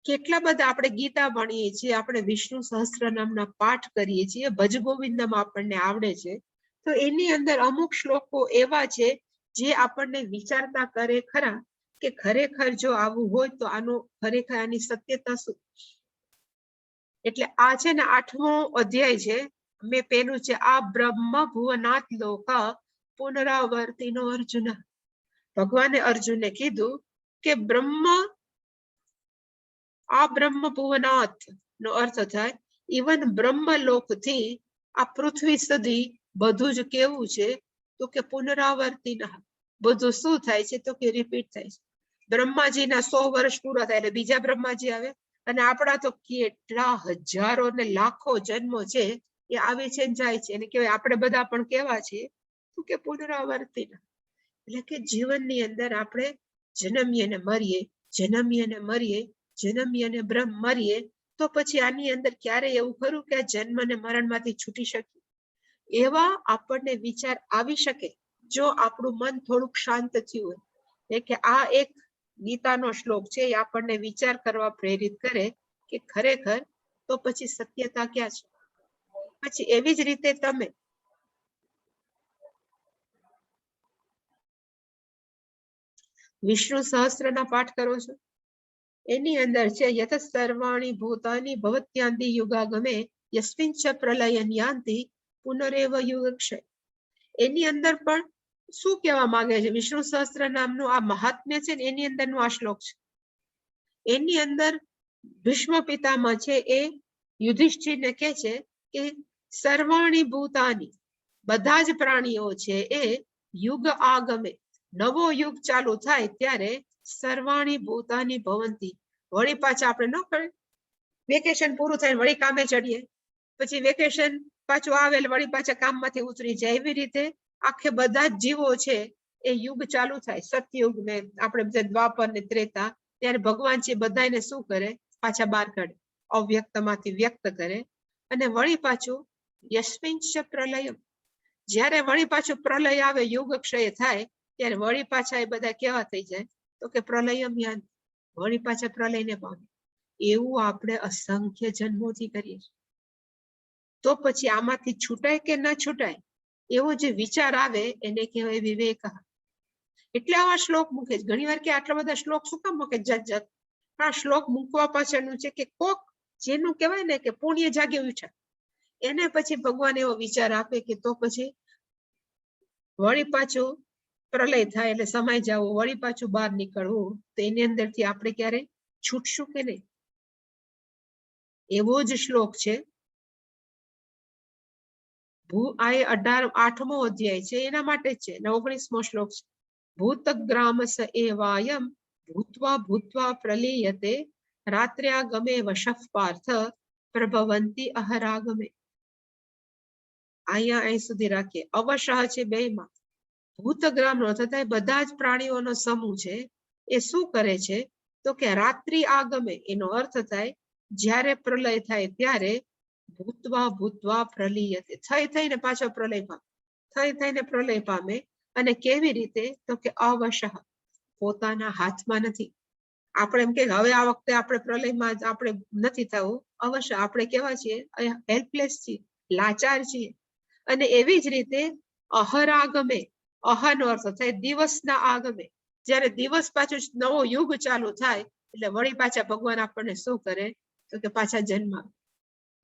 કેટલા બધા આપણે ગીતા ભણીએ છીએ, આપણે વિષ્ણુ સહસ્ત્રનામના પાઠ કરીએ છીએ, ભજ ગોવિંદમાં આપણને આવડે છે, તો એની અંદર અમુક શ્લોકો એવા છે જે આપણને વિચારતા કરે ખરા કે ખરેખર જો આવું હોય તો આનું ખરેખર આની સત્યતા શું? એટલે આ છે ને 8મો અધ્યાય છે. મેં પેલું છે આ બ્રહ્મ ભુવનાથ લોક પુનરાવર્તિનો અર્જુન. ભગવાને અર્જુનને કીધું કે આ બ્રહ્મ ભુવનાથ નો અર્થ થાય ઇવન બ્રહ્મલોક થી આ પૃથ્વી સુધી બધું જ કેવું છે? તો કે પુનરાવર્તિન. બધું શું થાય છે? તો કે રિપીટ થાય છે. બ્રહ્માજીના 100 વર્ષ પૂરા થાય એટલે બીજા બ્રહ્માજી આવે. અને આપણા તો કેટલા હજારો ને લાખો જન્મો છે એ આવે છે ને જાય છે. એને કહેવાય આપણે બધા પણ કેવા છે? તો કે પુનરાવર્તિન. એટલે કે જીવનની અંદર આપણે જન્મીએ ને મરીએ, જન્મીએ ને મરીએ, જન્મીએ ને મરીએ, તો પછી આની અંદર ક્યારે એવું ખરું કે આ જન્મ ને મરણમાંથી છૂટી શકીએ? એવા આપણને વિચાર આવી શકે જો આપણું મન થોડુંક શાંત થયું હોય. કે આ એક ગીતાનો શ્લોક છે એ આપણને વિચાર કરવા પ્રેરિત કરે કે ખરેખર તો પછી સત્યતા ક્યાં છે? પછી એવી જ રીતે તમે વિષ્ણુ સહસ્ત્રના પાઠ કરો છો, એની અંદર છે યત સર્વાણી ભૂતાની ભવત્યાંતિ યુગાગમે યસ્મિન ચ પ્રલયન યાંતિ પુનરેવ યુગક્ષય. એની અંદર પણ શું કહેવા માંગે છે? વિષ્ણુ સહસ્ત્ર નામનું આ મહાત્મ્ય છે ને એની અંદરનો આ શ્લોક છે. એની અંદર ભીષ્મ પિતામહ છે એ યુધિષ્ઠિરને કહે છે કે સર્વાણી ભૂતાની, બધા જ પ્રાણીઓ છે એ યુગ આગમે, નવો યુગ ચાલુ થાય ત્યારે સર્વાણી ભૂતાની ભવંતી. વળી પાછા આપણે ન કરે વેકેશન પૂરું થાય વળી કામે ચડીએ, પછી વેકેશન પાછું આવે વળી પાછા કામમાંથી ઉતરી જાય. એવી રીતે આખે બધા જ જીવો છે એ યુગ ચાલુ થાય, સતયુગ ને આપણે દ્વાપર ને ત્રેતા, ત્યારે ભગવાન છે બધાને શું કરે, પાછા બહાર કાઢે, અવ્યક્તમાંથી વ્યક્ત કરે. અને વળી પાછું યસ્મિંચ પ્રલયમ, જ્યારે વળી પાછું પ્રલય આવે, યુગ ક્ષય થાય, ત્યારે વળી પાછા એ બધા કેવા થઈ જાય, તો કે પ્રલયમ યાન, વળી પાછા પ્રલયને પામે. એવું આપણે અસંખ્ય જન્મોથી કરીએ. તો પછી આમાંથી છૂટાય કે ન છૂટાય એવો જે વિચાર આવે એને કહેવાય વિવેક. એટલે આવા શ્લોક મૂકે છે. ઘણી વાર કે આટલા બધા શ્લોક શું કામ મૂકે જાત જાત? આ શ્લોક મૂકવા પાછળનું છે કે કોક જેનું કહેવાય ને કે પુણ્ય જાગે ઉઠ્યા, એને પછી ભગવાન એવો વિચાર આપે કે તો પછી વળી પાછું પ્રલય થાય એટલે સમય જવું, વળી પાછું બહાર નીકળવું, તો એની અંદરથી આપણે ક્યારે છૂટશું કે નહીં? એવો જ શ્લોક છે. આ 8મો અધ્યાય છે, એના માટે જ છે. 19મો શ્લોક છે. ભૂતગ્રામસ એવાયમ ભૂત્વા ભૂત્વા પ્રલીયતે રાત્ર્યાગમે વશઃ પાર્થ પ્રભવંતી અહરાગમે. અહીંયા અહીં સુધી રાખીએ. અવશઃ છે બેમાં. ભૂતગ્રામ નો થતા બધા જ પ્રાણીઓનો સમૂહ છે. એ શું કરે છે તો કે રાત્રિ આગમે, એનો અર્થ થાય જ્યારે પ્રલય થાય ત્યારે ભૂતવા ભૂતવા પ્રલીયતે, થઈને પાછો પ્રલય પામે, થઈને પ્રલય પામે. અને કેવી રીતે તો કે અવશઃ, પોતાના હાથમાં નથી. આપણે એમ કે હવે આ વખતે આપણે પ્રલયમાં આપણે નથી થવું, અવશ્ય આપણે કેવા છીએ, હેલ્પલેસ છીએ, લાચાર છીએ. અને એવી જ રીતે અહરાગમે, અહનો અર્થ થાય દિવસના આગમે, જ્યારે દિવસ પાછું નવો યુગ ચાલુ થાય એટલે વળી પાછા ભગવાન આપણને શું કરે તો કે પાછા જન્મ.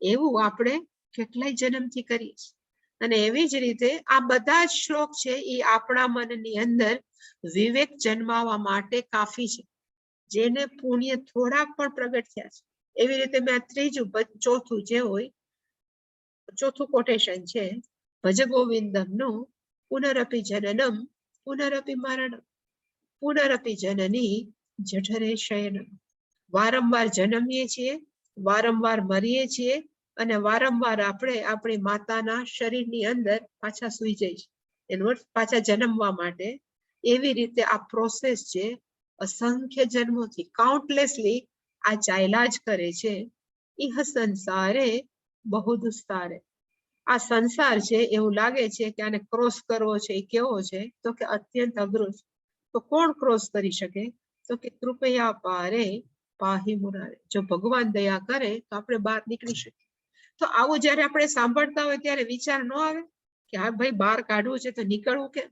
એવું આપણે કેટલાય જન્મથી કરીએ છીએ. અને એવી જ રીતે આ બધા જ શ્લોક છે એ આપણા મનની અંદર વિવેક જન્માવા માટે કાફી છે. જેને પુણ્ય થોડા પણ પ્રગટ થયા છે. એવી રીતે મેં ત્રીજું ચોથું જે હોય, ચોથું કોટેશન છે, ભજ ગોવિંદમ નું પુનરપી જનનમ પુનરપી મરણમ પુનરપી જનની જઠરે શયનમ. વારંવાર જન્મીએ છીએ, વારંવાર મરીએ છીએ, અને વારંવાર આપણે આપણી માતાના શરીરની અંદર પાછા સુઈ જઈએ છીએ, એનો અર્થ પાછા જન્મવા માટે. એવી રીતે આ પ્રોસેસ છે અસંખ્ય જન્મોથી, કાઉન્ટલેસલી આ ચાલ્યા જ કરે છે. ઇહ સંસારે બહુ દુસ્તારે. આ સંસાર છે એવું લાગે છે કે આને ક્રોસ કરવો છે. એ કેવો છે તો કે અત્યંત અઘરો છે. તો કોણ ક્રોસ કરી શકે તો કે કૃપયા પારે પાહી મુરારે. જો ભગવાન દયા કરે તો આપણે બહાર નીકળી શકીએ. તો આવું જયારે આપણે સાંભળતા હોય ત્યારે વિચાર ન આવે કે હા ભાઈ બહાર કાઢવું છે તો નીકળવું કે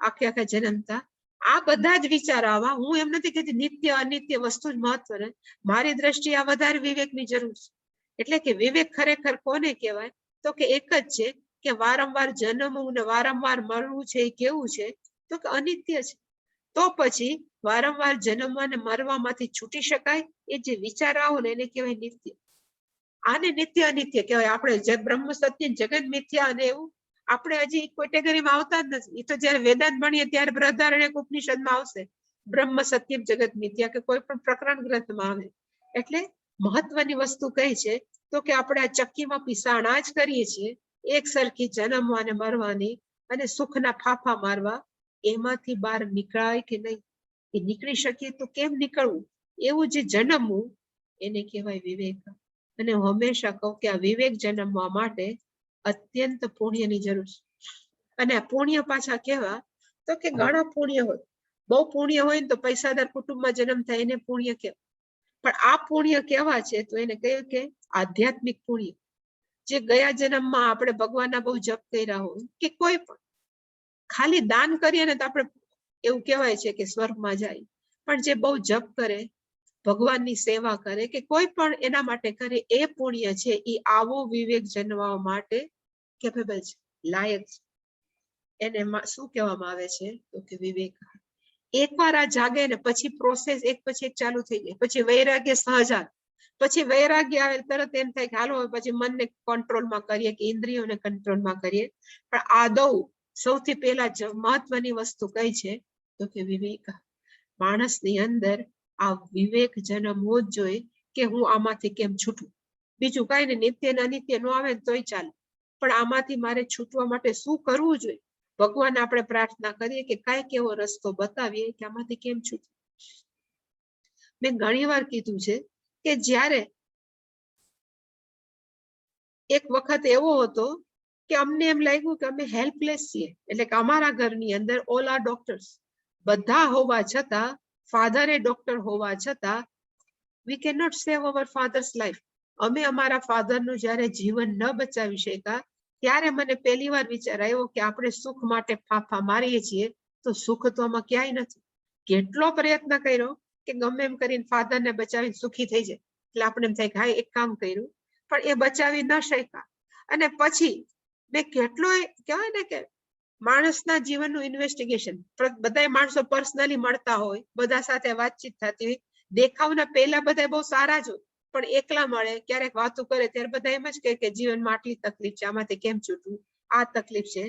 આખે આખા જન્મતા? આ બધા જ વિચાર આવા. હું એમ નથી કહેતી નિત્ય અનિત્ય વસ્તુ જ મહત્વની. મારી દ્રષ્ટિએ આ વધારે વિવેકની જરૂર છે. એટલે કે વિવેક ખરેખર કોને કહેવાય તો કે એક જ છે કે વારંવાર જન્મવું ને વારંવાર મરવું છે એ કેવું છે તો કે અનિત્ય છે. તો પછી વારંવાર જન્મવા ને મરવામાંથી છૂટી શકાય એ જે વિચાર આવો ને એને કહેવાય નિત્ય. આને નિત્ય અનિત્ય કહેવાય. આપણે જે બ્રહ્મ સત્ય જગત મિથ્યા અને એવું આપણે હજી કેટેગરીમાં આવતા જ નથી. એ તો જયારે વેદાંત ભણીએ ત્યારે બૃહદારણ્યક ઉપનિષદમાં આવશે બ્રહ્મ સત્ય જગત મિથ્યા, કે કોઈ પણ પ્રકરણ ગ્રંથમાં આવે. એટલે મહત્વની વસ્તુ કઈ છે તો કે આપણે આ ચક્કીમાં પીસાણા જ કરીએ છીએ, એક સરખી જન્મવા ને મરવાની અને સુખના ફાફા મારવા. એમાંથી બહાર નીકળાય કે નહીં? એ નીકળી શકીએ તો કેમ નીકળવું? એવું જે જન્મવું એને કહેવાય વિવેક. અને હું હંમેશા કહું કે આ વિવેક જન્મવા માટે અત્યંત પુણ્યની જરૂર છે. અને આ પુણ્ય પાછા કેવા તો કે ઘણા પુણ્ય હોય. બહુ પુણ્ય હોય ને તો પૈસાદાર કુટુંબમાં જન્મ થાય એને પુણ્ય કહેવાય. પણ આ પુણ્ય કેવા છે તો એને કહ્યું કે આધ્યાત્મિક પુણ્ય, જે ગયા જન્મમાં આપણે ભગવાનના બહુ જપ કર્યા હોય, કે કોઈ પણ ખાલી દાન કરીએ ને તો આપણે એવું કહેવાય છે કે સ્વર્ગમાં જાય. પણ જે બહુ જપ કરે, ભગવાનની સેવા કરે, કે કોઈ પણ એના માટે કરે, એ પુણ્ય છે એ આવો વિવેક જન્મવા માટે કેપેબલ છે, લાયક છે. એને શું કહેવામાં આવે છે તો કે વિવેક. એકવાર આ જાગે ને પછી પ્રોસેસ એક પછી એક ચાલુ થઈ જાય. પછી વૈરાગ્ય સહજ આવે. પછી વૈરાગ્ય આવે તરત એમ થાય કે હાલો પછી મનને કંટ્રોલમાં કરીએ કે ઇન્દ્રિયોને કંટ્રોલમાં કરીએ. પણ આદૌ સૌથી પહેલા મહત્વની વસ્તુ કઈ છે તો કે વિવેક. માણસની અંદર આ વિવેક જન્મવો જ જોઈએ કે હું આમાંથી કેમ છૂટું. બીજું કઈ નહીં, નિત્ય ને અનિત્ય નો આવે તોય ચાલે, પણ આમાંથી મારે છૂટવા માટે શું કરવું જોઈએ? ભગવાન આપણે પ્રાર્થના કરીએ કે કાંઈક એવો રસ્તો બતાવીએ કે આમાંથી કેમ છૂટવું. મેં ઘણી વાર કીધું છે કે જ્યારે એક વખત એવો હતો કે અમને એમ લાગ્યું કે અમે હેલ્પલેસ છીએ, એટલે કે અમારા ઘરની અંદર ઓલ આર ડોક્ટર્સ, બધા હોવા છતાં, ફાધરે ડોક્ટર હોવા છતાં we can not save our father's life. અમે અમારા ફાધરનું જ્યારે જીવન ન બચાવી શક્યા ત્યારે મને પહેલી વાર વિચાર આવ્યો કે આપણે સુખ માટે ફાંફા મારીએ છીએ તો સુખ તો આમાં ક્યાંય નથી. કેટલો પ્રયત્ન કર્યો કે ગમે એમ કરીને ફાધરને બચાવીને સુખી થઈ જાય, એટલે આપણે એમ થાય કે હા એક કામ કર્યું, પણ એ બચાવી ન શક્યા. અને પછી મેં કેટલો કહેવાય ને કે માણસના જીવનનું ઇન્વેસ્ટિગેશન, બધા માણસો પર્સનલી મળતા હોય, બધા સાથે વાતચીત થતી હોય, દેખાવના પહેલા બધા બહુ સારા જ હોય, પણ એકલા મળે ક્યારેક વાતો કરે ત્યારે બધા એમ જ કહે કે જીવનમાં આટલી તકલીફ છે, આમાંથી કેમ છૂટવું, આ તકલીફ છે.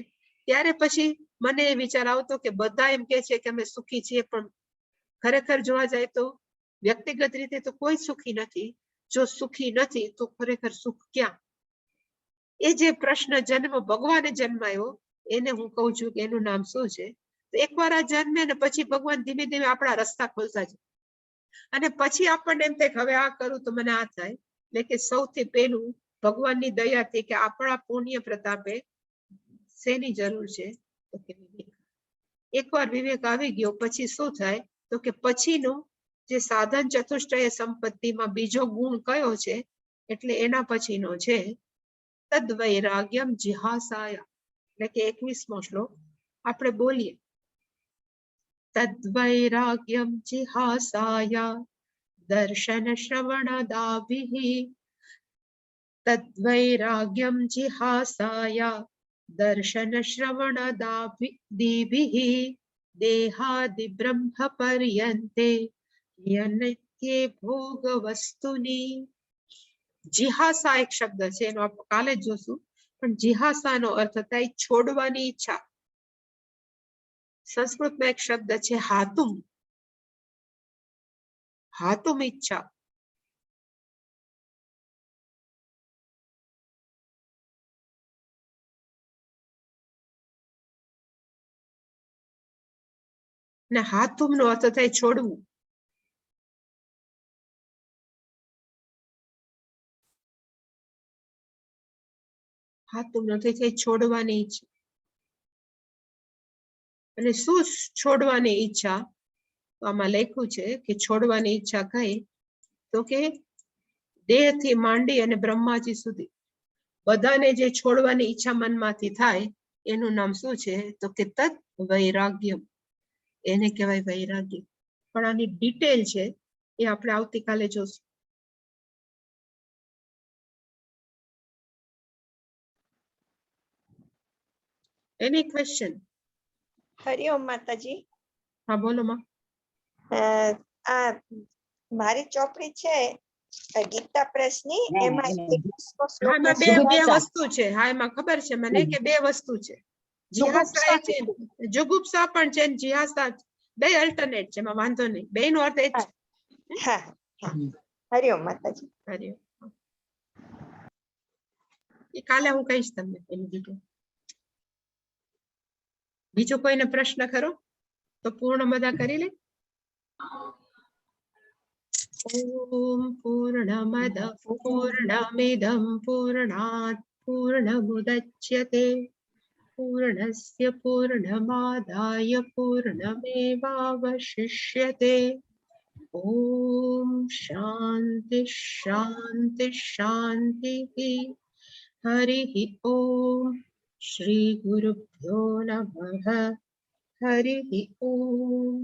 ત્યારે પછી મને એ વિચાર આવતો કે બધા એમ કે છે કે અમે સુખી છીએ, પણ ખરેખર જોવા જાય તો વ્યક્તિગત રીતે તો કોઈ સુખી નથી. જો સુખી નથી તો ખરેખર સુખ ક્યાં? એ જે પ્રશ્ન જન્મ ભગવાને જન્માયો એને હું કહું છું કે એનું નામ શું છે? એકવાર આ જન્મે ને પછી ભગવાન ધીમે ધીમે આપણા રસ્તા ખોલતા જાય, અને પછી આપણને એમ થાય કે હવે આ કરું તો મને આ થાય. એટલે કે સૌથી પહેલું ભગવાનની દયાથી કે આપણા પુણ્ય પ્રતાપે શેની જરૂર છે? તો કે વિવેક. એકવાર વિવેક આવી ગયો પછી શું થાય? તો કે પછીનું જે સાધન ચતુષ્ટય સંપત્તિમાં બીજો ગુણ કયો છે? એટલે એના પછીનો છે તદ્વૈરાગ્યમ જિહાસાય. એટલે કે 21મો શ્લોક આપણે બોલીએ, તદ્વૈરાગ્યમ જિહાસાય દર્શન શ્રવણદાભિઃ. તદ્વૈરાગ્યમ જિહાસાય દર્શન શ્રવણદાભિઃ દેહાદિ બ્રહ્મ પર્યન્તે યનત્યે ભોગ વસ્તુની. જિહાસા એક શબ્દ છે, એનો આપણે કાલે જ જોશું, પણ જિહાસાનો અર્થ થાય છોડવાની ઈચ્છા. સંસ્કૃતમાં એક શબ્દ છે હાતુમ, હાતુમ ઈચ્છા. ને હાતુમ નો અર્થ થાય છોડવું. હાતુમ નો અર્થ થાય છોડવાની ઈચ્છા. અને શું છોડવાની ઈચ્છા? આમાં લખ્યું છે કે છોડવાની ઈચ્છા કઈ? તો કે દેહથી માંડી અને બ્રહ્માજી સુધી બધાને જે છોડવાની ઈચ્છા મનમાંથી થાય એનું નામ શું છે? તો કે તદ વૈરાગ્યમ. એને કહેવાય વૈરાગ્ય. પણ આની ડિટેલ છે એ આપણે આવતીકાલે જોશું. Any question? હરિઓમ માતાજી. હા બોલો માં. આ મારી ચોપડી છે ગીતા પ્રેસની, એમાં 21મો શ્લોક હા, એમાં બે વસ્તુ છે. હા, એમાં ખબર છે મને કે બે વસ્તુ છે. જિહાસા છે, જુગુપ્સા પણ છે, જિહાસા બે અલ્ટરનેટ છે, એમાં વાંધો નહીં. બે નો અર્થ એ જ છે. હા હા, હરિઓમ માતાજી. હરિઓમ. એ કાલે હું કહીશ તમને એની ડિટેલ. બીજો કોઈને પ્રશ્ન ખરો? તો પૂર્ણ બધા કરી લે. ઓમ પૂર્ણમદ પૂર્ણમિદં પૂર્ણાત પૂર્ણમુદચ્યતે પૂર્ણસ્ય પૂર્ણમાદાય પૂર્ણમેવાવશિષ્યતે. ઓમ શાંતિ શાંતિ શાંતિ. હરિ ઓમ. શ્રી ગુરુભ્યો નમઃ. હરિ ઓમ.